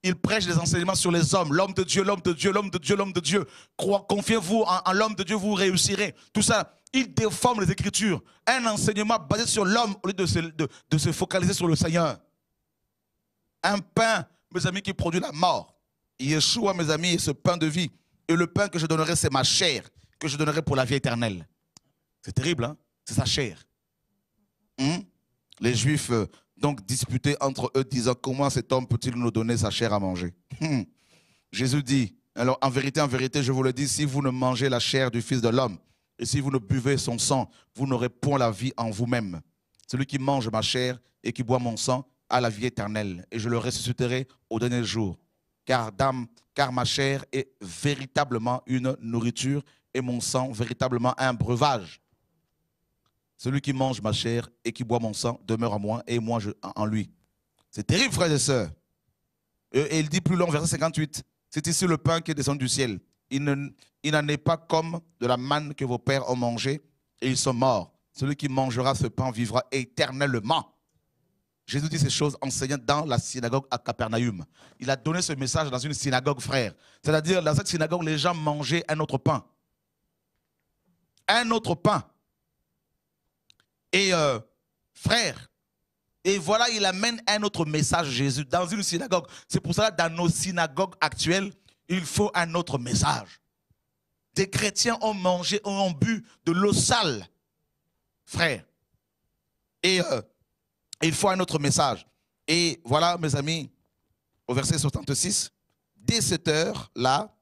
ils prêchent des enseignements sur les hommes. L'homme de Dieu, l'homme de Dieu, l'homme de Dieu, l'homme de Dieu. Confiez-vous en l'homme de Dieu, vous réussirez. Tout ça, ils déforment les Écritures. Un enseignement basé sur l'homme au lieu de se focaliser sur le Seigneur. Un pain, mes amis, qui produit la mort. Yeshua, mes amis, est ce pain de vie. Et le pain que je donnerai, c'est ma chair, que je donnerai pour la vie éternelle. C'est terrible, hein? C'est sa chair. Les Juifs donc disputaient entre eux, disant, comment cet homme peut-il nous donner sa chair à manger? Jésus dit, alors en vérité, je vous le dis, si vous ne mangez la chair du Fils de l'homme, et si vous ne buvez son sang, vous n'aurez point la vie en vous-même. Celui qui mange ma chair et qui boit mon sang a la vie éternelle, et je le ressusciterai au dernier jour. Car ma chair est véritablement une nourriture, et mon sang véritablement un breuvage. Celui qui mange ma chair et qui boit mon sang demeure en moi et moi en lui. C'est terrible, frères et sœurs. Et il dit plus loin, verset 58, c'est ici le pain qui est descendu du ciel. Il n'en est pas comme de la manne que vos pères ont mangé et ils sont morts. Celui qui mangera ce pain vivra éternellement. Jésus dit ces choses enseignant dans la synagogue à Capernaum. Il a donné ce message dans une synagogue, frère. C'est-à-dire, dans cette synagogue, les gens mangeaient un autre pain. Un autre pain. Et frère, et voilà, il amène un autre message, Jésus, dans une synagogue. C'est pour cela, dans nos synagogues actuelles, il faut un autre message. Des chrétiens ont mangé, ont bu de l'eau sale, frère. Et il faut un autre message. Et voilà, mes amis, au verset 66, dès cette heure-là,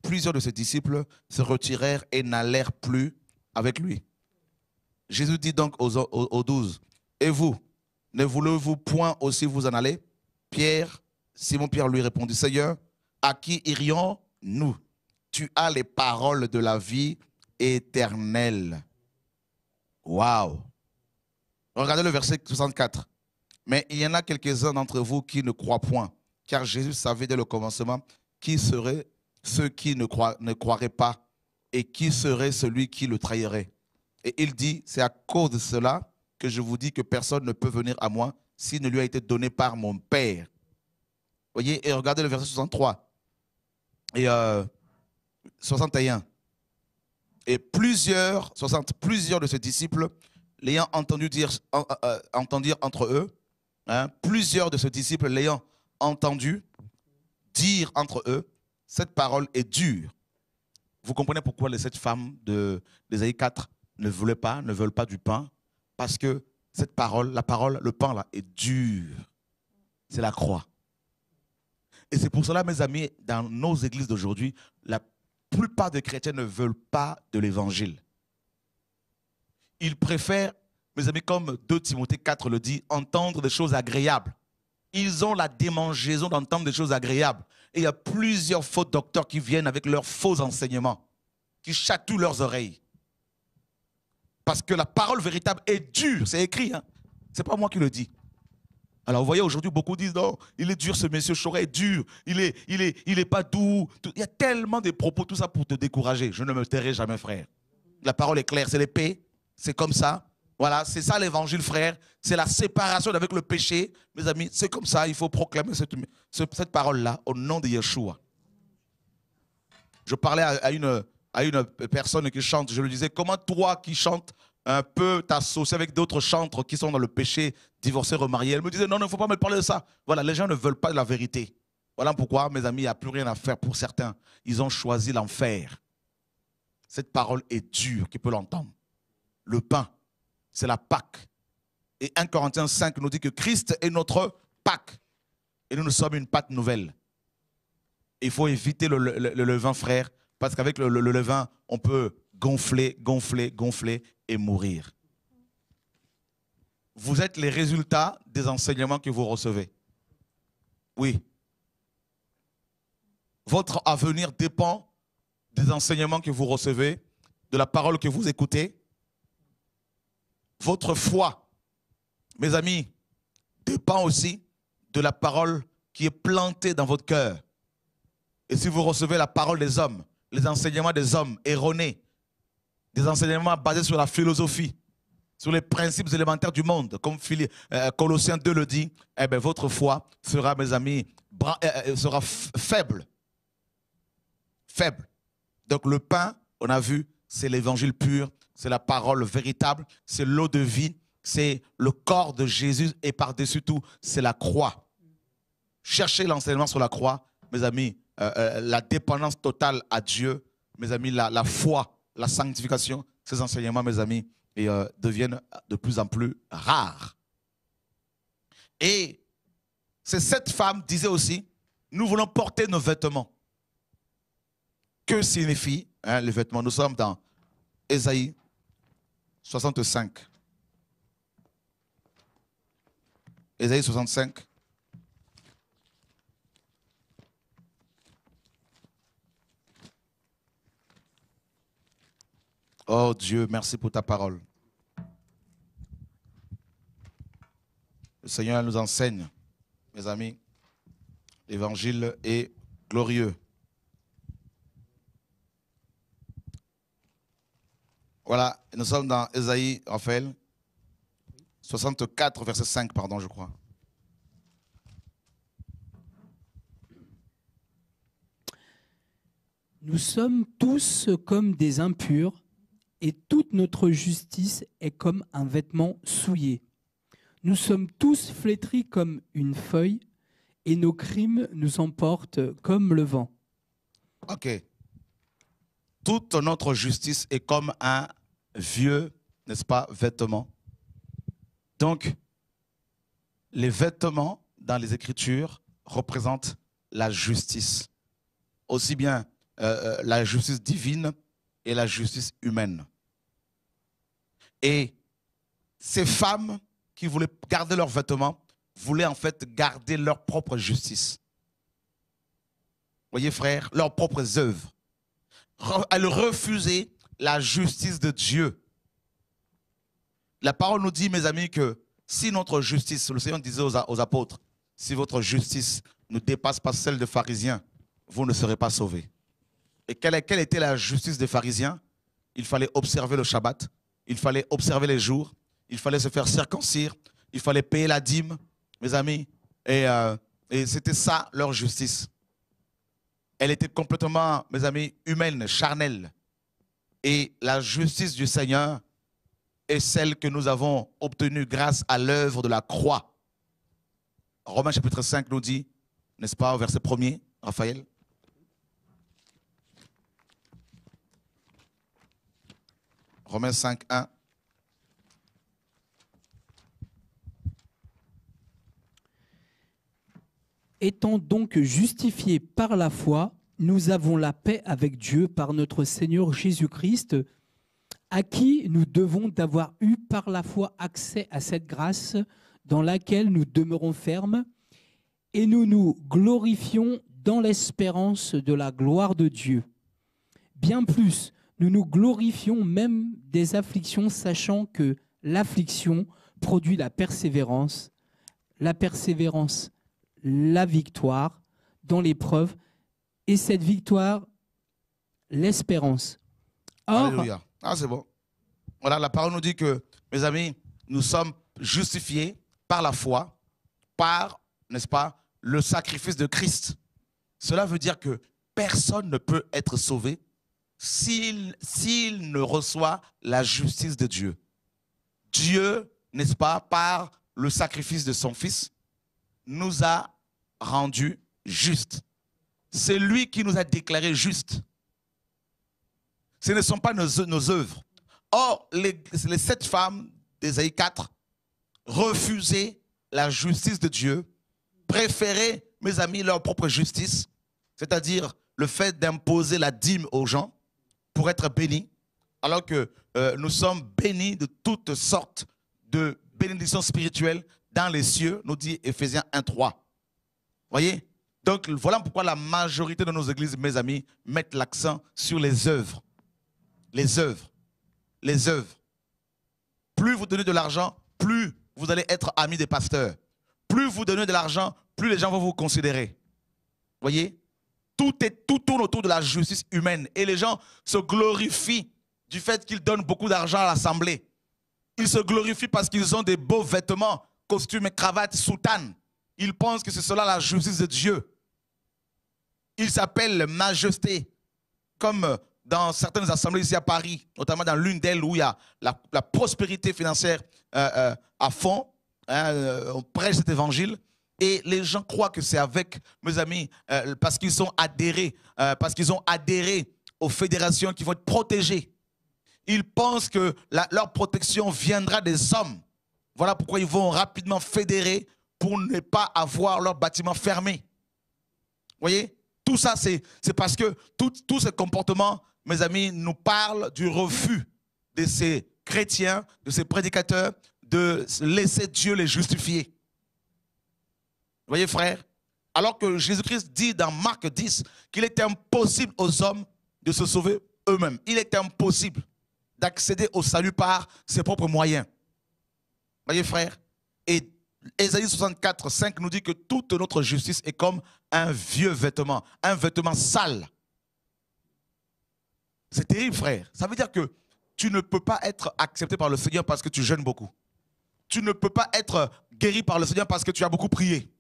plusieurs de ses disciples se retirèrent et n'allèrent plus avec lui. Jésus dit donc aux 12, et vous, ne voulez-vous point aussi vous en aller? Simon Pierre lui répondit, Seigneur, à qui irions-nous? Tu as les paroles de la vie éternelle. Waouh! Regardez le verset 64. Mais il y en a quelques-uns d'entre vous qui ne croient point, car Jésus savait dès le commencement qui seraient ceux qui ne croiraient pas et qui serait celui qui le trahirait. Et il dit, c'est à cause de cela que je vous dis que personne ne peut venir à moi s'il ne lui a été donné par mon Père. Voyez, et regardez le verset 63 et 61. Et plusieurs de ses disciples, l'ayant entendu dire entre eux, plusieurs de ses disciples l'ayant entendu dire entre eux, cette parole est dure. Vous comprenez pourquoi les 7 femmes d'Ésaïe 4 ne veulent pas du pain? Parce que cette parole, le pain là, est dur. C'est la croix. Et c'est pour cela, mes amis, dans nos églises d'aujourd'hui, la plupart des chrétiens ne veulent pas de l'évangile. Ils préfèrent, mes amis, comme 2 Timothée 4 le dit, entendre des choses agréables. Ils ont la démangeaison d'entendre des choses agréables. Et il y a plusieurs faux docteurs qui viennent avec leurs faux enseignements, qui chatouillent leurs oreilles. Parce que la parole véritable est dure, c'est écrit. Hein? Ce n'est pas moi qui le dis. Alors vous voyez, aujourd'hui, beaucoup disent, non, il est dur ce monsieur, Choré est dur, il est pas doux. Il y a tellement de propos, tout ça pour te décourager. Je ne me tairai jamais, frère. La parole est claire, c'est l'épée, c'est comme ça. Voilà, c'est ça l'évangile, frère. C'est la séparation avec le péché. Mes amis, c'est comme ça, il faut proclamer cette parole-là au nom de Yeshua. Je parlais à une personne qui chante, je lui disais, comment toi qui chantes peux t'associer avec d'autres chantres qui sont dans le péché, divorcés, remariés? Elle me disait, non, il ne faut pas me parler de ça. Voilà, les gens ne veulent pas de la vérité. Voilà pourquoi, mes amis, il n'y a plus rien à faire pour certains. Ils ont choisi l'enfer. Cette parole est dure, qui peut l'entendre. Le pain, c'est la Pâque. Et 1 Corinthiens 5 nous dit que Christ est notre Pâque. Et nous sommes une Pâque nouvelle. Il faut éviter le levain, frère, parce qu'avec le levain, on peut gonfler et mourir. Vous êtes les résultats des enseignements que vous recevez. Oui. Votre avenir dépend des enseignements que vous recevez, de la parole que vous écoutez. Votre foi, mes amis, dépend aussi de la parole qui est plantée dans votre cœur. Et si vous recevez la parole des hommes, les enseignements des hommes erronés, des enseignements basés sur la philosophie, sur les principes élémentaires du monde, comme Colossiens 2 le dit, eh bien, votre foi sera, mes amis, sera faible. Faible. Donc le pain, on a vu, c'est l'évangile pur, c'est la parole véritable, c'est l'eau de vie, c'est le corps de Jésus et par-dessus tout, c'est la croix. Cherchez l'enseignement sur la croix, mes amis, la dépendance totale à Dieu, mes amis, la foi, la sanctification, ces enseignements, mes amis, deviennent de plus en plus rares. Et cette femme disait aussi, nous voulons porter nos vêtements. Que signifient les vêtements? Nous sommes dans Ésaïe 65. Ésaïe 65. Oh Dieu, merci pour ta parole. Le Seigneur nous enseigne, mes amis, l'évangile est glorieux. Voilà, nous sommes dans Ésaïe, Raphaël, 64, verset 5, pardon, je crois. Nous sommes tous comme des impurs, et toute notre justice est comme un vêtement souillé. Nous sommes tous flétris comme une feuille, et nos crimes nous emportent comme le vent. Ok. Toute notre justice est comme un vieux, n'est-ce pas, vêtement. Donc, les vêtements dans les Écritures représentent la justice. Aussi bien la justice divine et la justice humaine. Et ces femmes qui voulaient garder leurs vêtements voulaient en fait garder leur propre justice. Voyez frères, leurs propres œuvres. Elles refusaient la justice de Dieu. La parole nous dit, mes amis, que si notre justice, le Seigneur disait aux apôtres, si votre justice ne dépasse pas celle des pharisiens, vous ne serez pas sauvés. Et quelle était la justice des pharisiens? Il fallait observer le Shabbat, il fallait observer les jours, il fallait se faire circoncire, il fallait payer la dîme, mes amis. Et c'était ça leur justice. Elle était complètement, mes amis, humaine, charnelle. Et la justice du Seigneur est celle que nous avons obtenue grâce à l'œuvre de la croix. Romains chapitre 5 nous dit, n'est-ce pas, au verset 1er, Raphaël? Romains 5, 1. Étant donc justifiés par la foi, nous avons la paix avec Dieu par notre Seigneur Jésus-Christ, à qui nous devons d'avoir eu par la foi accès à cette grâce dans laquelle nous demeurons fermes, et nous nous glorifions dans l'espérance de la gloire de Dieu. Bien plus, nous nous glorifions même des afflictions, sachant que l'affliction produit la persévérance, la victoire dans l'épreuve, et cette victoire, l'espérance. Or, alléluia. Ah, c'est bon. Voilà, la parole nous dit que, mes amis, nous sommes justifiés par la foi, par, n'est-ce pas, le sacrifice de Christ. Cela veut dire que personne ne peut être sauvé s'il ne reçoit la justice de Dieu. Dieu, n'est-ce pas, par le sacrifice de son Fils, nous a rendus justes. C'est lui qui nous a déclarés justes. Ce ne sont pas nos œuvres. Or, les 7 femmes d'Ésaïe 4 refusaient la justice de Dieu, préféraient, mes amis, leur propre justice, c'est-à-dire le fait d'imposer la dîme aux gens pour être bénis, alors que nous sommes bénis de toutes sortes de bénédictions spirituelles dans les cieux, nous dit Éphésiens 1, 3. Voyez? Donc voilà pourquoi la majorité de nos églises, mes amis, mettent l'accent sur les œuvres. Les œuvres. Les œuvres. Plus vous donnez de l'argent, plus vous allez être amis des pasteurs. Plus vous donnez de l'argent, plus les gens vont vous considérer. Voyez? Tout tourne autour de la justice humaine. Et les gens se glorifient du fait qu'ils donnent beaucoup d'argent à l'assemblée. Ils se glorifient parce qu'ils ont des beaux vêtements, costumes et cravates, soutanes. Ils pensent que c'est cela la justice de Dieu. Ils s'appellent majesté, comme dans certaines assemblées ici à Paris, notamment dans l'une d'elles où il y a la prospérité financière à fond. On prêche cet évangile et les gens croient que c'est avec, mes amis, parce qu'ils sont adhérés, parce qu'ils ont adhéré aux fédérations qui vont être protégées. Ils pensent que leur protection viendra des hommes. Voilà pourquoi ils vont rapidement fédérer pour ne pas avoir leur bâtiment fermé. Vous voyez? Tout ça, c'est parce que tous ces comportements, mes amis, nous parlent du refus de ces chrétiens, de ces prédicateurs, de laisser Dieu les justifier. Vous voyez, frère? Alors que Jésus-Christ dit dans Marc 10 qu'il est impossible aux hommes de se sauver eux-mêmes. Il est impossible d'accéder au salut par ses propres moyens. Vous voyez, frère? Et Ésaïe 64, 5 nous dit que toute notre justice est comme un vieux vêtement sale. C'est terrible, frère. Ça veut dire que tu ne peux pas être accepté par le Seigneur parce que tu jeûnes beaucoup. Tu ne peux pas être guéri par le Seigneur parce que tu as beaucoup prié.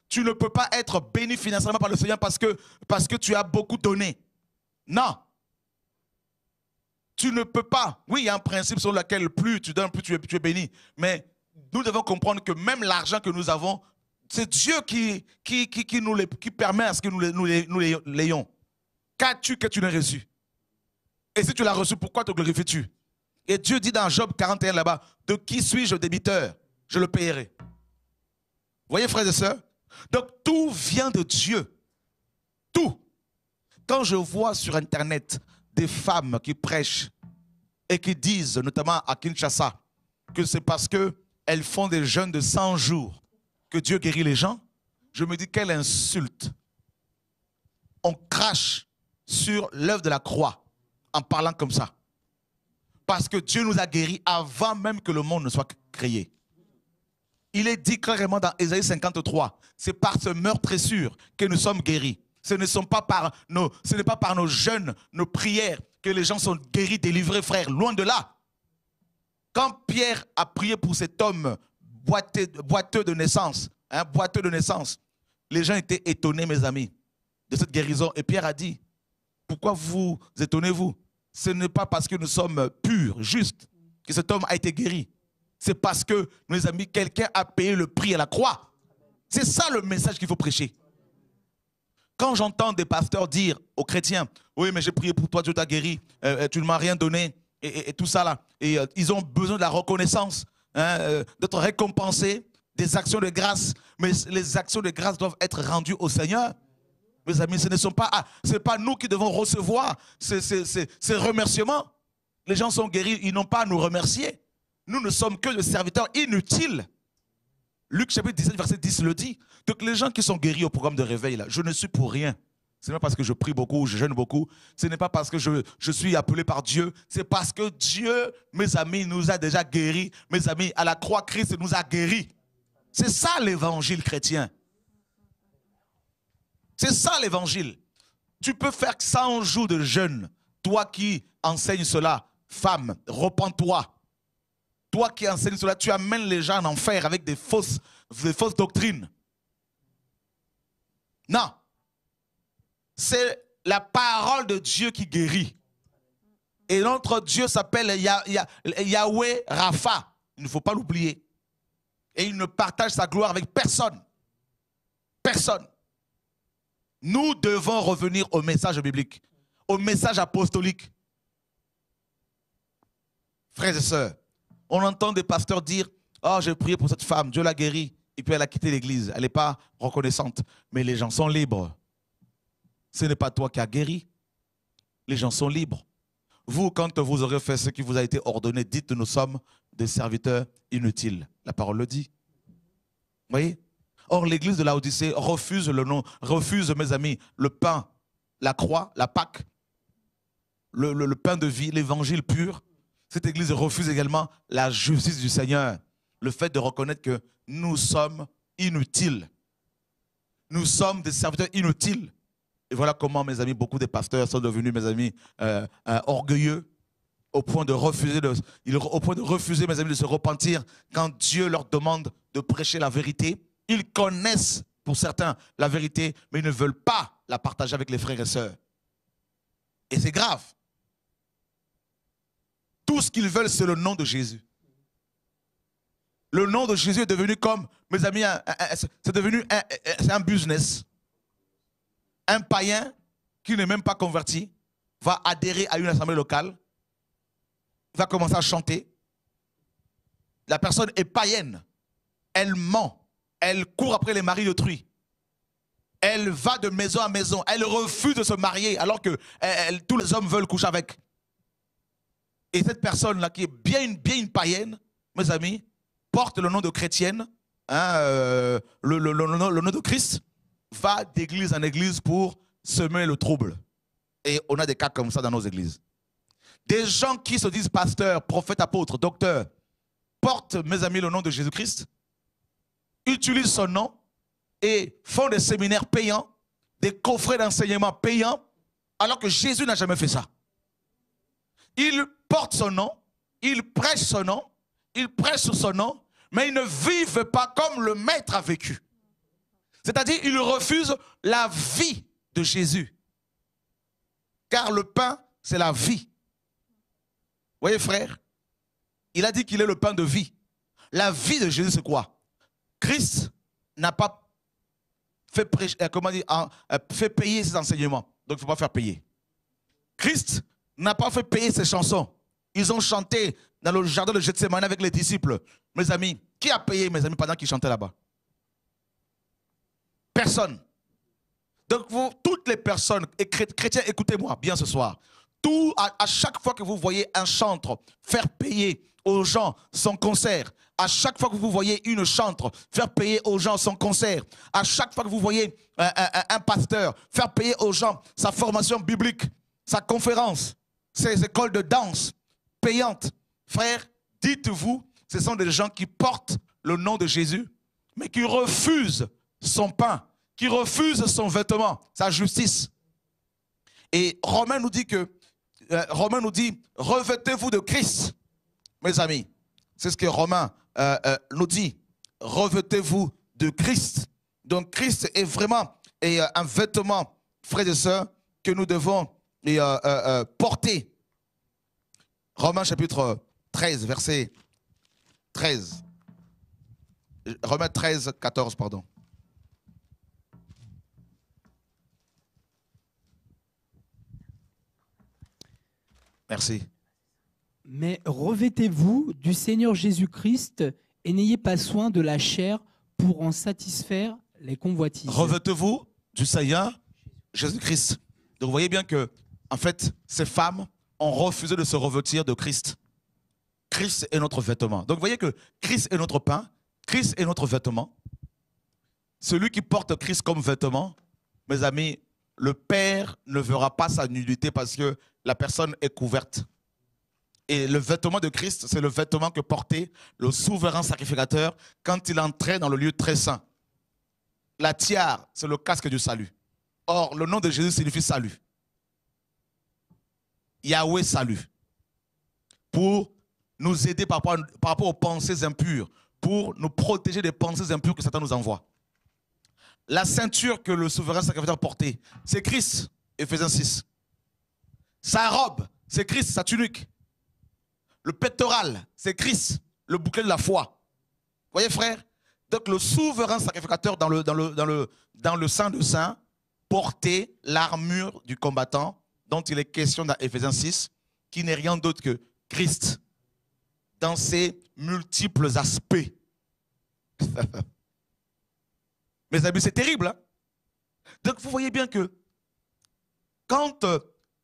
Tu ne peux pas être béni financièrement par le Seigneur parce que tu as beaucoup donné. Non. Tu ne peux pas. Oui, il y a un principe sur lequel plus tu donnes, plus tu es béni. Mais nous devons comprendre que même l'argent que nous avons, c'est Dieu qui permet à ce que nous l'ayons. Qu'as-tu que tu n'aies reçu? Et si tu l'as reçu, pourquoi te glorifies-tu? Et Dieu dit dans Job 41 là-bas, de qui suis-je débiteur? Je le payerai. Vous voyez, frères et sœurs? Donc tout vient de Dieu. Tout. Quand je vois sur Internet des femmes qui prêchent et qui disent, notamment à Kinshasa, que c'est parce qu'elles font des jeûnes de 100 jours que Dieu guérit les gens, je me dis quelle insulte. On crache sur l'œuvre de la croix en parlant comme ça. Parce que Dieu nous a guéris avant même que le monde ne soit créé. Il est dit clairement dans Ésaïe 53, c'est par ce meurtrissure que nous sommes guéris. Ce n'est pas par nos jeûnes, nos prières que les gens sont guéris, délivrés, frère. Loin de là. Quand Pierre a prié pour cet homme boiteux de naissance, les gens étaient étonnés, mes amis, de cette guérison. Et Pierre a dit, pourquoi vous étonnez-vous? Ce n'est pas parce que nous sommes purs, justes, que cet homme a été guéri. C'est parce que, mes amis, quelqu'un a payé le prix à la croix. C'est ça le message qu'il faut prêcher. Quand j'entends des pasteurs dire aux chrétiens, oui, mais j'ai prié pour toi, Dieu t'a guéri, tu ne m'as rien donné, et tout ça là. Et ils ont besoin de la reconnaissance, d'être récompensés, des actions de grâce. Mais les actions de grâce doivent être rendues au Seigneur. Mes amis, ce n'est pas nous qui devons recevoir ces remerciements. Les gens sont guéris, ils n'ont pas à nous remercier. Nous ne sommes que des serviteurs inutiles. Luc chapitre 17, verset 10 le dit. Donc les gens qui sont guéris au programme de réveil, là, je ne suis pour rien. Ce n'est pas parce que je prie beaucoup, je jeûne beaucoup. Ce n'est pas parce que je suis appelé par Dieu. C'est parce que Dieu, mes amis, nous a déjà guéris. Mes amis, à la croix, Christ nous a guéris. C'est ça l'évangile chrétien. C'est ça l'évangile. Tu peux faire 100 jours de jeûne. Toi qui enseignes cela, femme, repens-toi. Toi qui enseignes cela, tu amènes les gens en enfer avec des fausses doctrines. Non. C'est la parole de Dieu qui guérit. Et notre Dieu s'appelle Yahweh Rapha. Il ne faut pas l'oublier. Et il ne partage sa gloire avec personne. Personne. Nous devons revenir au message biblique, au message apostolique. Frères et sœurs, on entend des pasteurs dire « Oh, j'ai prié pour cette femme, Dieu l'a guérie. » Et puis elle a quitté l'église. Elle n'est pas reconnaissante. Mais les gens sont libres. Ce n'est pas toi qui as guéri. Les gens sont libres. Vous, quand vous aurez fait ce qui vous a été ordonné, dites « Nous sommes des serviteurs inutiles. » La parole le dit. Vous voyez? Or, l'église de Laodicée refuse le nom, refuse, mes amis, le pain, la croix, la Pâque, le pain de vie, l'évangile pur. Cette église refuse également la justice du Seigneur. Le fait de reconnaître que nous sommes inutiles. Nous sommes des serviteurs inutiles. Et voilà comment, mes amis, beaucoup des pasteurs sont devenus, mes amis, orgueilleux, au point de refuser, mes amis, de se repentir quand Dieu leur demande de prêcher la vérité. Ils connaissent, pour certains, la vérité, mais ils ne veulent pas la partager avec les frères et sœurs. Et c'est grave. Tout ce qu'ils veulent, c'est le nom de Jésus. Le nom de Jésus est devenu comme, mes amis, c'est devenu un business. Un païen qui n'est même pas converti va adhérer à une assemblée locale, va commencer à chanter. La personne est païenne. Elle ment. Elle court après les maris d'autrui. Elle va de maison à maison. Elle refuse de se marier alors que tous les hommes veulent coucher avec. Et cette personne-là, qui est bien une païenne, mes amis, porte le nom de chrétienne, hein, le nom de Christ, va d'église en église pour semer le trouble. Et on a des cas comme ça dans nos églises. Des gens qui se disent pasteurs, prophètes, apôtres, docteurs, portent, mes amis, le nom de Jésus-Christ, utilisent son nom et font des séminaires payants, des coffrets d'enseignement payants, alors que Jésus n'a jamais fait ça. Ils portent son nom, ils prêchent son nom, ils prêchent sur son nom, mais ils ne vivent pas comme le Maître a vécu. C'est-à-dire, ils refusent la vie de Jésus. Car le pain, c'est la vie. Vous voyez, frère, il a dit qu'il est le pain de vie. La vie de Jésus, c'est quoi? Christ n'a pas fait, fait payer ses enseignements. Donc, il ne faut pas faire payer. Christ n'a pas fait payer ses chansons. Ils ont chanté dans le jardin de Gethsémane avec les disciples. Mes amis, qui a payé, mes amis, pendant qu'ils chantaient là-bas? Personne. Donc, vous, toutes les personnes, et chrétiens, écoutez-moi bien ce soir. À chaque fois que vous voyez un chantre faire payer aux gens son concert, à chaque fois que vous voyez une chantre faire payer aux gens son concert, à chaque fois que vous voyez un pasteur faire payer aux gens sa formation biblique, sa conférence, ses écoles de danse payantes, frère, dites-vous, ce sont des gens qui portent le nom de Jésus, mais qui refusent son pain, qui refusent son vêtement, sa justice. Et Romain nous dit revêtez-vous de Christ, mes amis. C'est ce que Romain nous dit. Revêtez-vous de Christ. Donc Christ est vraiment un vêtement, frères et sœurs, que nous devons porter. Romains chapitre 13, verset 13. Romains 13, 14, pardon. Merci. Mais revêtez-vous du Seigneur Jésus-Christ et n'ayez pas soin de la chair pour en satisfaire les convoitises. Revêtez-vous du Seigneur Jésus-Christ. Donc vous voyez bien que, en fait, ces femmes ont refusé de se revêtir de Christ. Christ est notre vêtement. Donc vous voyez que Christ est notre pain, Christ est notre vêtement. Celui qui porte Christ comme vêtement, mes amis, le Père ne verra pas sa nudité parce que la personne est couverte. Et le vêtement de Christ, c'est le vêtement que portait le souverain sacrificateur quand il entrait dans le lieu très saint. La tiare, c'est le casque du salut. Or, le nom de Jésus signifie salut. Yahweh salut. Pour nous aider par rapport aux pensées impures, pour nous protéger des pensées impures que Satan nous envoie. La ceinture que le souverain sacrificateur portait, c'est Christ, Éphésiens 6. Sa robe, c'est Christ, sa tunique. Le pectoral, c'est Christ, le bouclier de la foi. Vous voyez, frère? Donc, le souverain sacrificateur dans le Saint de Saints portait l'armure du combattant dont il est question dans Éphésiens 6, qui n'est rien d'autre que Christ dans ses multiples aspects. Mes amis, c'est terrible. Hein? Donc, vous voyez bien que quand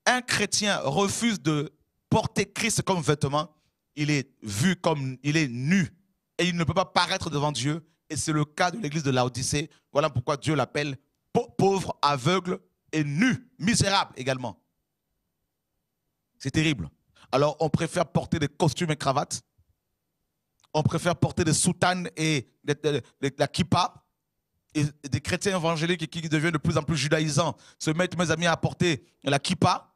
un chrétien refuse de porter Christ comme vêtement, il est vu comme, il est nu et il ne peut pas paraître devant Dieu Et c'est le cas de l'église de Laodicée. Voilà pourquoi Dieu l'appelle pauvre, aveugle et nu, misérable également. C'est terrible. Alors on préfère porter des costumes et cravates. On préfère porter des soutanes et la kippa. Et des chrétiens évangéliques qui deviennent de plus en plus judaïsants se mettent, mes amis, à porter la kippa.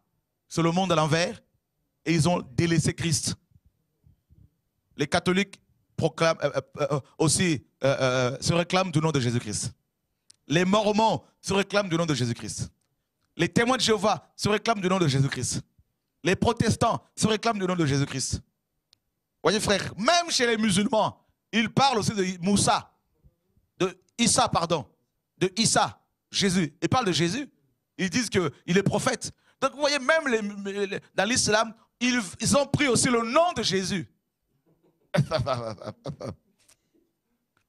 C'est le monde à l'envers. Et ils ont délaissé Christ. Les catholiques proclament, se réclament du nom de Jésus-Christ. Les mormons se réclament du nom de Jésus-Christ. Les témoins de Jéhovah se réclament du nom de Jésus-Christ. Les protestants se réclament du nom de Jésus-Christ. Voyez frère, même chez les musulmans, ils parlent aussi de Moussa, de Issa, Jésus. Ils parlent de Jésus. Ils disent qu'il est prophète. Donc vous voyez, même dans l'islam, ils ont pris aussi le nom de Jésus.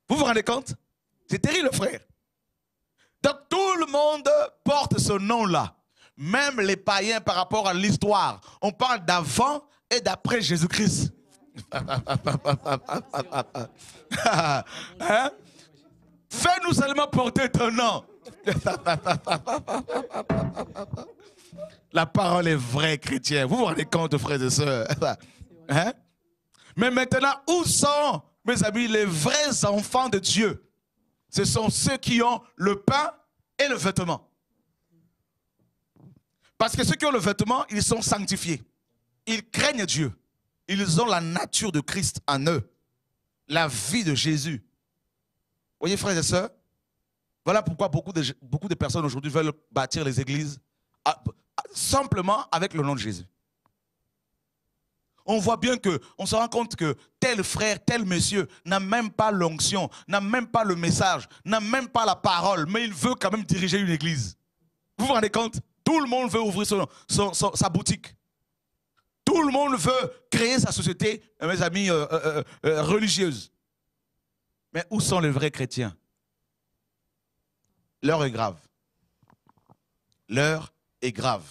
Vous vous rendez compte? C'est terrible, frère. Donc tout le monde porte ce nom-là. Même les païens par rapport à l'histoire. On parle d'avant et d'après Jésus-Christ. Hein? Fais-nous seulement porter ton nom. La parole est vraie, chrétien. Vous vous rendez compte, frères et sœurs? Hein? Mais maintenant, où sont, mes amis, les vrais enfants de Dieu? Ce sont ceux qui ont le pain et le vêtement. Parce que ceux qui ont le vêtement, ils sont sanctifiés. Ils craignent Dieu. Ils ont la nature de Christ en eux. La vie de Jésus. Vous voyez, frères et sœurs? Voilà pourquoi beaucoup de personnes aujourd'hui veulent bâtir les églises simplement avec le nom de Jésus. On voit bien on se rend compte que tel frère, tel monsieur n'a même pas l'onction, n'a même pas le message, n'a même pas la parole, mais il veut quand même diriger une église. Vous vous rendez compte? Tout le monde veut ouvrir sa boutique. Tout le monde veut créer sa société, mes amis, religieuse. Mais où sont les vrais chrétiens? L'heure est grave. L'heure est grave.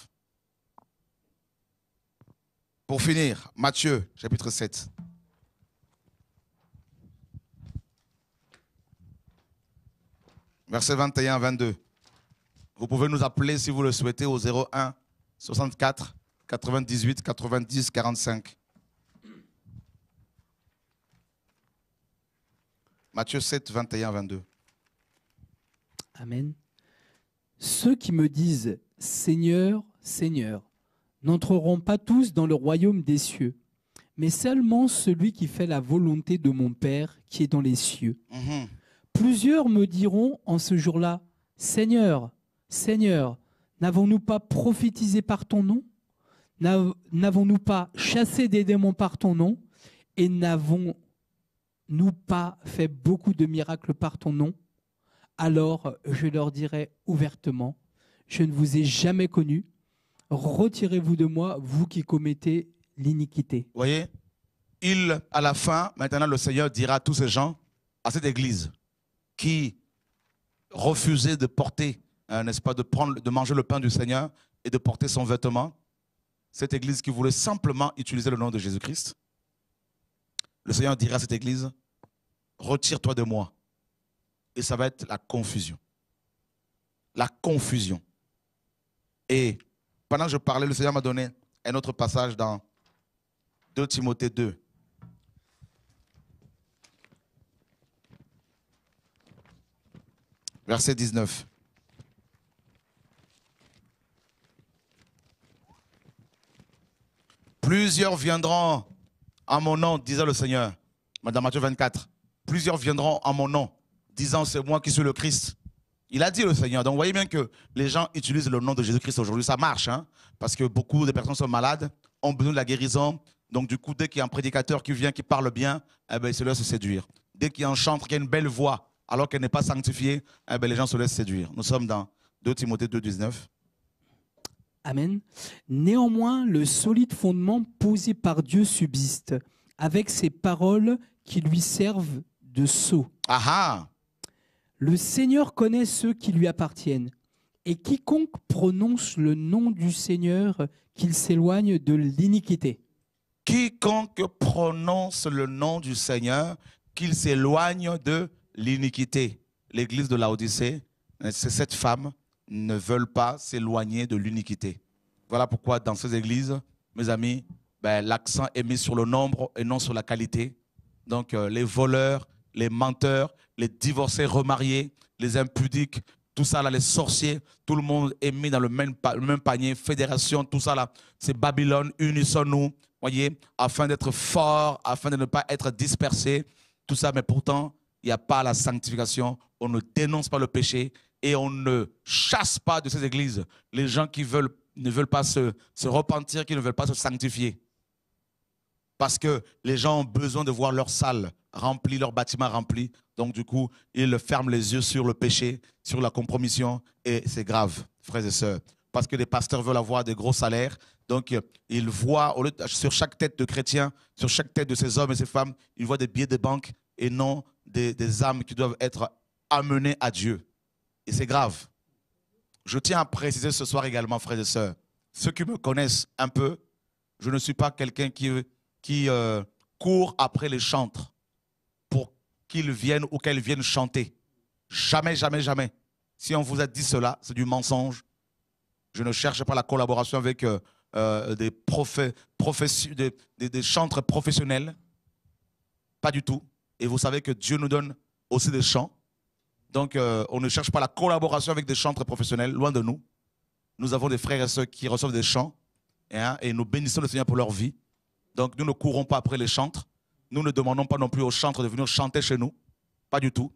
Pour finir, Matthieu, chapitre 7. Versets 21 à 22. Vous pouvez nous appeler si vous le souhaitez au 01 64 98 90 45. Matthieu 7, 21 à 22. Amen. Ceux qui me disent « Seigneur, Seigneur » n'entreront pas tous dans le royaume des cieux, mais seulement celui qui fait la volonté de mon Père qui est dans les cieux. Plusieurs me diront en ce jour-là, « Seigneur, Seigneur, n'avons-nous pas prophétisé par ton nom? N'avons-nous pas chassé des démons par ton nom? Et n'avons-nous pas fait beaucoup de miracles par ton nom? Alors je leur dirai ouvertement, je ne vous ai jamais connu. Retirez-vous de moi, vous qui commettez l'iniquité. » Vous voyez, à la fin, maintenant le Seigneur dira à tous ces gens, à cette église, qui refusaient de porter, n'est-ce pas, de manger le pain du Seigneur et de porter son vêtement, cette église qui voulait simplement utiliser le nom de Jésus-Christ, le Seigneur dira à cette église, retire-toi de moi. Et ça va être la confusion. La confusion. Et pendant que je parlais, le Seigneur m'a donné un autre passage dans 2 Timothée 2. Verset 19. Plusieurs viendront en mon nom, disait le Seigneur. Dans Matthieu 24. Plusieurs viendront en mon nom, disant c'est moi qui suis le Christ. Il a dit le Seigneur. Donc vous voyez bien que les gens utilisent le nom de Jésus-Christ aujourd'hui. Ça marche, hein? Parce que beaucoup de personnes sont malades, ont besoin de la guérison. Donc du coup, dès qu'il y a un prédicateur qui vient, qui parle bien, eh ben, il se laisse séduire. Dès qu'il y a un chanteur qui a une belle voix, alors qu'elle n'est pas sanctifiée, eh ben, les gens se laissent séduire. Nous sommes dans 2 Timothée 2, 19. Amen. Néanmoins, le solide fondement posé par Dieu subsiste, avec ces paroles qui lui servent de sceau. Ah! Le Seigneur connaît ceux qui lui appartiennent, et quiconque prononce le nom du Seigneur, qu'il s'éloigne de l'iniquité. Quiconque prononce le nom du Seigneur, qu'il s'éloigne de l'iniquité. L'église de Laodicée, ces 7 femmes ne veulent pas s'éloigner de l'iniquité. Voilà pourquoi dans ces églises, mes amis, l'accent est mis sur le nombre et non sur la qualité. Donc les voleurs, les menteurs, les divorcés remariés, les impudiques, tout ça là, les sorciers, tout le monde est mis dans le même panier, fédération, tout ça là, c'est Babylone, unissons-nous, voyez, afin d'être forts, afin de ne pas être dispersés, tout ça, mais pourtant, il n'y a pas la sanctification, on ne dénonce pas le péché et on ne chasse pas de ces églises les gens qui ne veulent pas se repentir, qui ne veulent pas se sanctifier. Parce que les gens ont besoin de voir leur salle remplie, leur bâtiment rempli. Donc du coup, ils ferment les yeux sur le péché, sur la compromission. Et c'est grave, frères et sœurs. Parce que les pasteurs veulent avoir des gros salaires. Donc ils voient, sur chaque tête de chrétien, sur chaque tête de ces hommes et ces femmes, ils voient des billets de banque et non des âmes qui doivent être amenées à Dieu. Et c'est grave. Je tiens à préciser ce soir également, frères et sœurs, ceux qui me connaissent un peu, je ne suis pas quelqu'un qui court après les chantres pour qu'ils viennent ou qu'elles viennent chanter. Jamais, jamais, jamais. Si on vous a dit cela, c'est du mensonge. Je ne cherche pas la collaboration avec des chantres professionnels. Pas du tout. Et vous savez que Dieu nous donne aussi des chants. Donc, on ne cherche pas la collaboration avec des chantres professionnels, loin de nous. Nous avons des frères et sœurs qui reçoivent des chants et nous bénissons le Seigneur pour leur vie. Donc, nous ne courons pas après les chantres. Nous ne demandons pas non plus aux chantres de venir chanter chez nous. Pas du tout.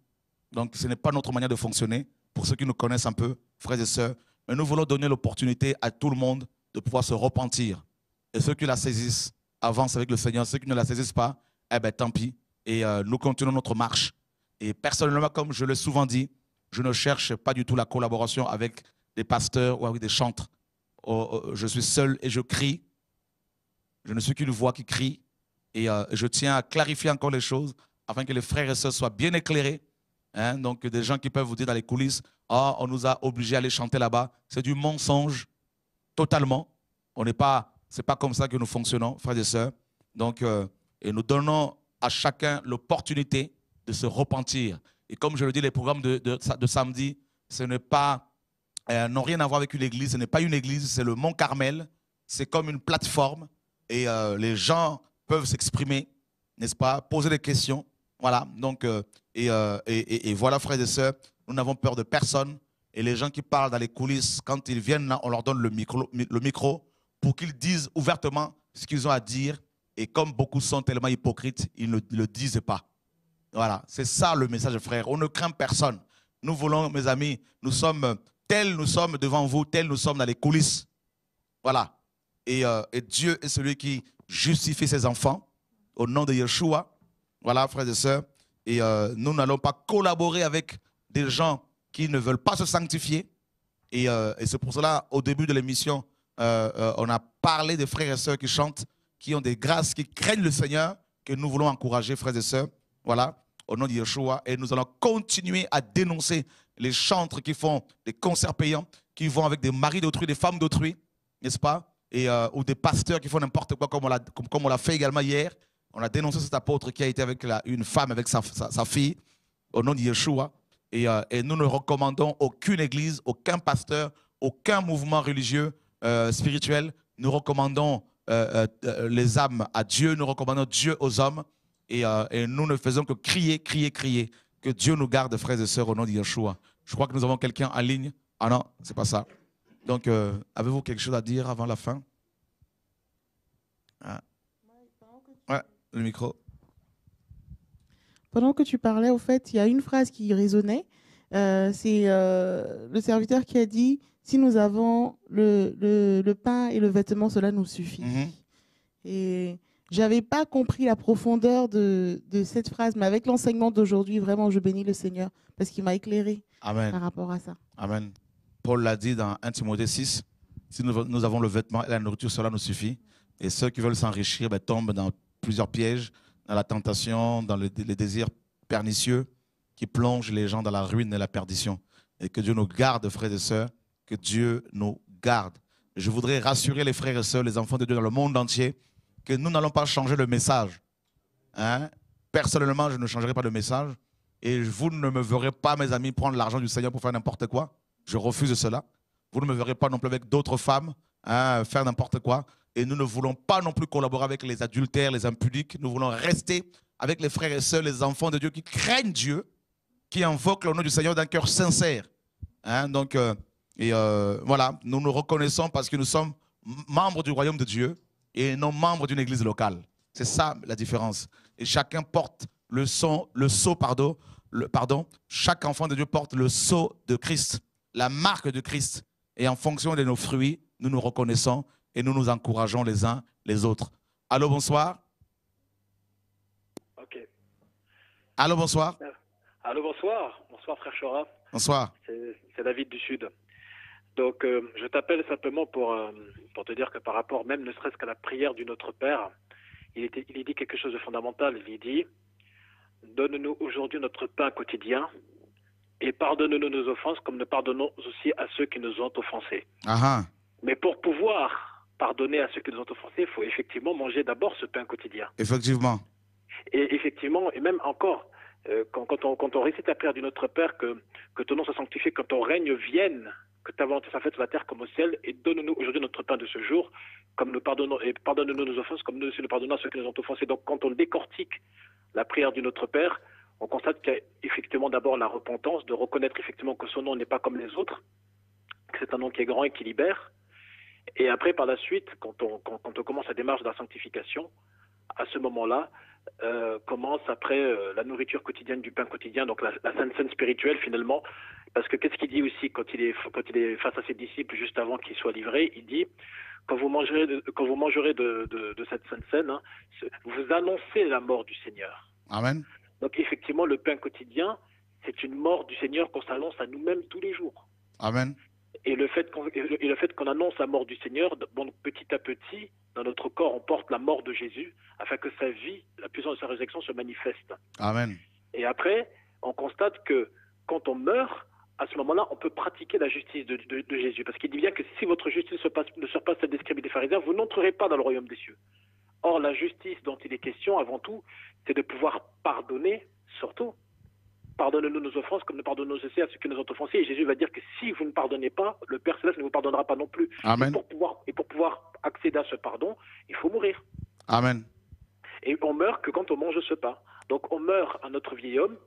Donc, ce n'est pas notre manière de fonctionner. Pour ceux qui nous connaissent un peu, frères et sœurs. Mais nous voulons donner l'opportunité à tout le monde de pouvoir se repentir. Et ceux qui la saisissent avancent avec le Seigneur. Ceux qui ne la saisissent pas, eh bien, tant pis. Et nous continuons notre marche. Et personnellement, comme je l'ai souvent dit, je ne cherche pas du tout la collaboration avec des pasteurs ou avec des chantres. Je suis seul et je crie. Je ne suis qu'une voix qui crie et je tiens à clarifier encore les choses afin que les frères et sœurs soient bien éclairés. Hein? Donc des gens qui peuvent vous dire dans les coulisses, oh, on nous a obligés à aller chanter là-bas. C'est du mensonge, totalement. C'est pas comme ça que nous fonctionnons, frères et sœurs. Donc, et nous donnons à chacun l'opportunité de se repentir. Et comme je le dis, les programmes de samedi, ce n'est pas, n'ont rien à voir avec une église. Ce n'est pas une église, c'est le Mont Carmel. C'est comme une plateforme. Et les gens peuvent s'exprimer, n'est-ce pas, poser des questions. Voilà, donc, et voilà, frères et sœurs, nous n'avons peur de personne. Et les gens qui parlent dans les coulisses, quand ils viennent là, on leur donne le micro pour qu'ils disent ouvertement ce qu'ils ont à dire. Et comme beaucoup sont tellement hypocrites, ils ne le disent pas. Voilà, c'est ça le message, frère. On ne craint personne. Nous voulons, mes amis, nous sommes tels nous sommes devant vous, tels nous sommes dans les coulisses. Voilà. Et Dieu est celui qui justifie ses enfants au nom de Yeshua. Voilà, frères et sœurs. Et nous n'allons pas collaborer avec des gens qui ne veulent pas se sanctifier. Et c'est pour cela, au début de l'émission, on a parlé des frères et sœurs qui chantent, qui ont des grâces, qui craignent le Seigneur, que nous voulons encourager, frères et sœurs. Voilà, au nom de Yeshua. Et nous allons continuer à dénoncer les chantres qui font des concerts payants, qui vont avec des maris d'autrui, des femmes d'autrui, n'est-ce pas? Et, ou des pasteurs qui font n'importe quoi, comme on l'a fait également hier. On a dénoncé cet apôtre qui a été avec une femme, avec sa fille, au nom de Yeshua. Et nous ne recommandons aucune église, aucun pasteur, aucun mouvement religieux, spirituel. Nous recommandons les âmes à Dieu, nous recommandons Dieu aux hommes. Et nous ne faisons que crier, crier, crier. Que Dieu nous garde, frères et sœurs, au nom de Yeshua. Je crois que nous avons quelqu'un en ligne. Ah non, c'est pas ça. Donc, avez-vous quelque chose à dire avant la fin? Ah. Ouais, le micro. Pendant que tu parlais, au fait, il y a une phrase qui résonnait. C'est le serviteur qui a dit « Si nous avons le pain et le vêtement, cela nous suffit. Et je n'avais pas compris la profondeur de cette phrase, mais avec l'enseignement d'aujourd'hui, vraiment, je bénis le Seigneur parce qu'il m'a éclairé Amen. par rapport à ça. Amen. Paul l'a dit dans 1 Timothée 6, si nous avons le vêtement et la nourriture, cela nous suffit. Et ceux qui veulent s'enrichir tombent dans plusieurs pièges, dans la tentation, dans les désirs pernicieux qui plongent les gens dans la ruine et la perdition. Et que Dieu nous garde, frères et sœurs, que Dieu nous garde. Je voudrais rassurer les frères et sœurs, les enfants de Dieu dans le monde entier, que nous n'allons pas changer le message. Hein? Personnellement, je ne changerai pas de message. Et vous ne me verrez pas, mes amis, prendre l'argent du Seigneur pour faire n'importe quoi. Je refuse cela. Vous ne me verrez pas non plus avec d'autres femmes faire n'importe quoi. Et nous ne voulons pas non plus collaborer avec les adultères, les impudiques. Nous voulons rester avec les frères et sœurs, les enfants de Dieu qui craignent Dieu, qui invoquent le nom du Seigneur d'un cœur sincère. Donc, voilà, nous nous reconnaissons parce que nous sommes membres du royaume de Dieu et non membres d'une église locale. C'est ça la différence. Et chacun porte le sceau, chaque enfant de Dieu porte le sceau de Christ, la marque de Christ. Et en fonction de nos fruits, nous nous reconnaissons et nous nous encourageons les uns les autres. Allô, bonsoir. Ok. Allô, bonsoir. Allô, bonsoir. Bonsoir, frère Chora. Bonsoir. C'est David du Sud. Donc, je t'appelle simplement pour te dire que par rapport, même ne serait-ce qu'à la prière du Notre Père, il dit quelque chose de fondamental. Il dit « Donne-nous aujourd'hui notre pain quotidien et pardonne-nous nos offenses comme nous pardonnons aussi à ceux qui nous ont offensés. » Mais pour pouvoir pardonner à ceux qui nous ont offensés, il faut effectivement manger d'abord ce pain quotidien. Effectivement. Et effectivement, et même encore, quand on récite la prière du Notre Père, que ton nom soit sanctifié, que ton règne vienne, que ta volonté soit faite sur la terre comme au ciel, et donne-nous aujourd'hui notre pain de ce jour, comme nous pardonnons, et pardonne-nous nos offenses, comme nous aussi nous pardonnons à ceux qui nous ont offensés. Donc quand on décortique la prière du Notre Père, on constate qu'il y a effectivement d'abord la repentance, de reconnaître effectivement que son nom n'est pas comme les autres, que c'est un nom qui est grand et qui libère. Et après, par la suite, quand on commence la démarche de la sanctification, à ce moment-là, commence après la nourriture quotidienne du pain quotidien, donc la sainte scène spirituelle finalement, parce que qu'est-ce qu'il dit aussi quand il est face à ses disciples juste avant qu'il soit livré? Il dit quand vous mangerez de cette sainte scène, hein, vous annoncez la mort du Seigneur. Amen. Donc effectivement, le pain quotidien, c'est une mort du Seigneur qu'on s'annonce à nous-mêmes tous les jours. Amen. Et le fait qu'on annonce la mort du Seigneur, bon, petit à petit, dans notre corps, on porte la mort de Jésus, afin que sa vie, la puissance de sa résurrection se manifeste. Amen. Et après, on constate que quand on meurt, à ce moment-là, on peut pratiquer la justice de Jésus. Parce qu'il dit bien que si votre justice ne surpasse celle des scribes et des pharisiens, vous n'entrerez pas dans le royaume des cieux. Or, la justice dont il est question, avant tout, c'est de pouvoir pardonner, surtout. Pardonne-nous nos offenses comme nous pardonnons aussi à ceux qui nous ont offensés. Et Jésus va dire que si vous ne pardonnez pas, le Père Céleste ne vous pardonnera pas non plus. Amen. Et pour pouvoir accéder à ce pardon, il faut mourir. Amen. Et on meurt que quand on mange ce pain. Donc on meurt à notre vieil homme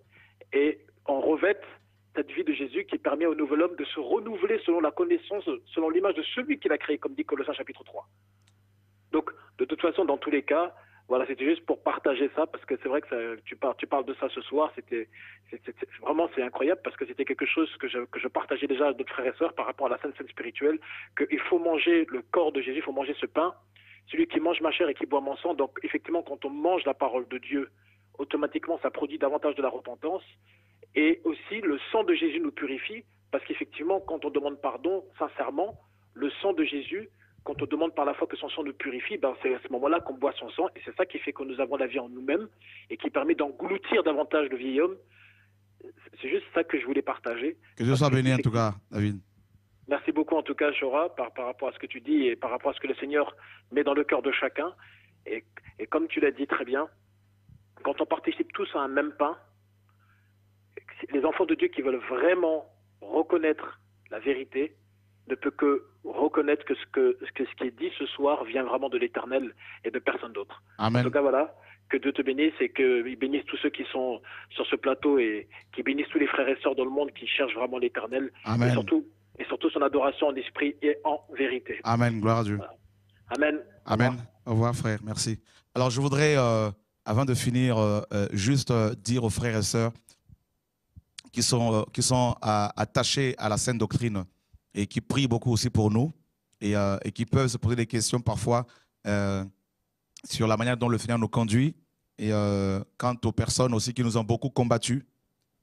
et on revêt cette vie de Jésus qui permet au nouvel homme de se renouveler selon la connaissance, selon l'image de celui qu'il a créé, comme dit Colossiens chapitre 3. Donc de toute façon, dans tous les cas, voilà, c'était juste pour partager ça, parce que c'est vrai que tu parles de ça ce soir, vraiment c'est incroyable, parce que c'était quelque chose que je partageais déjà à d'autres frères et sœurs par rapport à la sainte scène spirituelle, qu'il faut manger le corps de Jésus, il faut manger ce pain, celui qui mange ma chair et qui boit mon sang. Donc effectivement, quand on mange la parole de Dieu, automatiquement ça produit davantage de la repentance, et aussi le sang de Jésus nous purifie, parce qu'effectivement, quand on demande pardon, sincèrement, le sang de Jésus, quand on demande par la foi que son sang nous purifie, ben c'est à ce moment-là qu'on boit son sang, et c'est ça qui fait que nous avons la vie en nous-mêmes, et qui permet d'engloutir davantage le vieil homme. C'est juste ça que je voulais partager. Que Dieu soit béni en tout cas, David. Merci beaucoup en tout cas, Chora, par rapport à ce que tu dis, et par rapport à ce que le Seigneur met dans le cœur de chacun. Et comme tu l'as dit très bien, quand on participe tous à un même pain, les enfants de Dieu qui veulent vraiment reconnaître la vérité, ne peut que reconnaître que ce qui est dit ce soir vient vraiment de l'Éternel et de personne d'autre. Amen. En tout cas, voilà, que Dieu te bénisse et qu'il bénisse tous ceux qui sont sur ce plateau et qui bénissent tous les frères et sœurs dans le monde qui cherchent vraiment l'Éternel. Amen. Et surtout son adoration en esprit et en vérité. Amen, gloire à Dieu. Voilà. Amen. Amen. Au revoir, frère, merci. Alors, je voudrais, avant de finir, juste dire aux frères et sœurs qui sont attachés à la sainte doctrine, et qui prient beaucoup aussi pour nous, et qui peuvent se poser des questions parfois sur la manière dont le Seigneur nous conduit, et quant aux personnes aussi qui nous ont beaucoup combattus,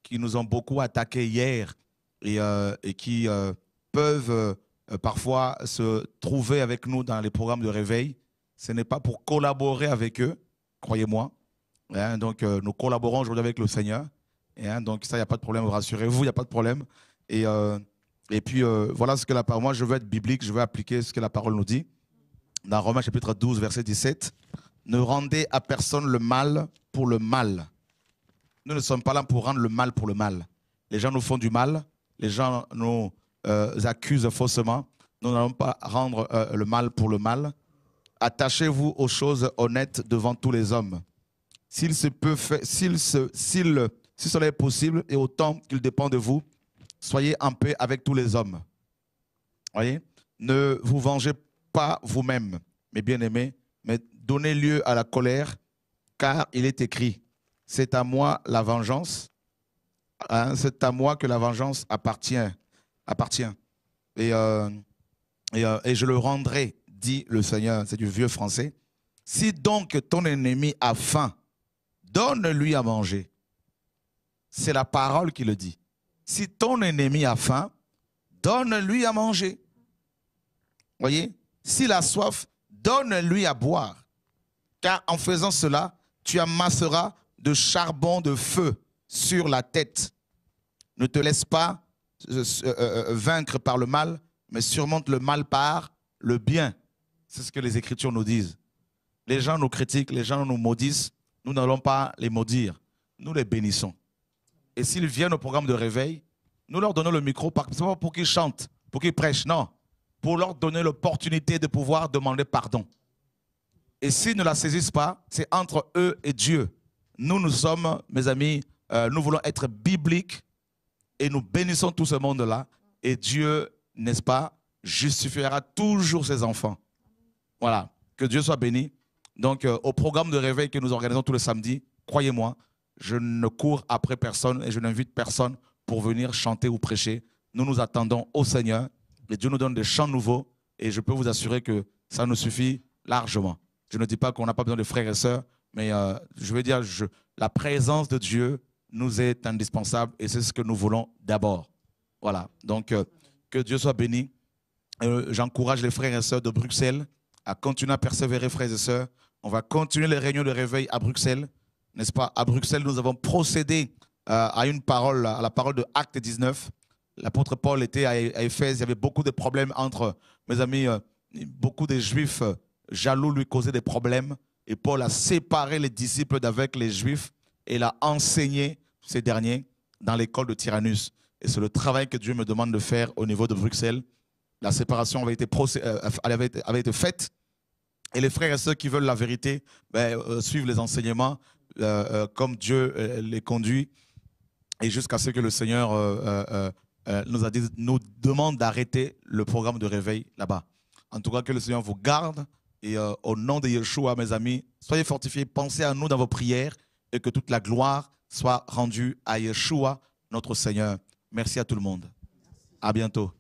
qui nous ont beaucoup attaqués hier, et qui peuvent parfois se trouver avec nous dans les programmes de réveil. Ce n'est pas pour collaborer avec eux, croyez-moi. Hein, donc nous collaborons aujourd'hui avec le Seigneur, et donc ça, il n'y a pas de problème, rassurez-vous, il n'y a pas de problème. Et puis, voilà ce que la parole, moi je veux être biblique, je veux appliquer ce que la parole nous dit. Dans Romains chapitre 12, verset 17, « Ne rendez à personne le mal pour le mal, Nous ne sommes pas là pour rendre le mal pour le mal. Les gens nous font du mal, les gens nous accusent faussement. Nous n'allons pas rendre le mal pour le mal. Attachez-vous aux choses honnêtes devant tous les hommes. S'il cela est possible et autant qu'il dépend de vous, soyez en paix avec tous les hommes. Voyez? Ne vous vengez pas vous-même, mes bien-aimés, mais donnez lieu à la colère, car il est écrit, c'est à moi la vengeance, hein, c'est à moi que la vengeance appartient. Et je le rendrai, dit le Seigneur, c'est du vieux français. Si donc ton ennemi a faim, donne-lui à manger. C'est la parole qui le dit. Si ton ennemi a faim, donne-lui à manger. Voyez? S'il a soif, donne-lui à boire. Car en faisant cela, tu amasseras de charbon de feu sur la tête. Ne te laisse pas vaincre par le mal, mais surmonte le mal par le bien. C'est ce que les Écritures nous disent. Les gens nous critiquent, les gens nous maudissent. Nous n'allons pas les maudire. Nous les bénissons. Et s'ils viennent au programme de réveil, nous leur donnons le micro, pas pour qu'ils chantent, pour qu'ils prêchent, non. Pour leur donner l'opportunité de pouvoir demander pardon. Et s'ils ne la saisissent pas, c'est entre eux et Dieu. Nous sommes, mes amis, nous voulons être bibliques et nous bénissons tout ce monde-là. Et Dieu, n'est-ce pas, justifiera toujours ses enfants. Voilà, que Dieu soit béni. Donc, au programme de réveil que nous organisons tous les samedis, croyez-moi, je ne cours après personne et je n'invite personne pour venir chanter ou prêcher. Nous nous attendons au Seigneur et Dieu nous donne des chants nouveaux et je peux vous assurer que ça nous suffit largement. Je ne dis pas qu'on n'a pas besoin de frères et sœurs, mais je veux dire, la présence de Dieu nous est indispensable et c'est ce que nous voulons d'abord. Voilà, donc que Dieu soit béni. J'encourage les frères et sœurs de Bruxelles à continuer à persévérer, frères et sœurs. On va continuer les réunions de réveil à Bruxelles. N'est-ce pas? À Bruxelles, nous avons procédé à la parole de Acte 19. L'apôtre Paul était à Éphèse. Il y avait beaucoup de problèmes entre, mes amis, beaucoup de Juifs jaloux lui causaient des problèmes. Et Paul a séparé les disciples d'avec les Juifs et il a enseigné ces derniers dans l'école de Tyrannus. Et c'est le travail que Dieu me demande de faire au niveau de Bruxelles. La séparation avait été faite. Et les frères et ceux qui veulent la vérité suivent les enseignements comme Dieu les conduit. Et jusqu'à ce que le Seigneur nous demande d'arrêter le programme de réveil là-bas. En tout cas, que le Seigneur vous garde. Et au nom de Yeshua, mes amis, soyez fortifiés. Pensez à nous dans vos prières. Et que toute la gloire soit rendue à Yeshua, notre Seigneur. Merci à tout le monde. À bientôt.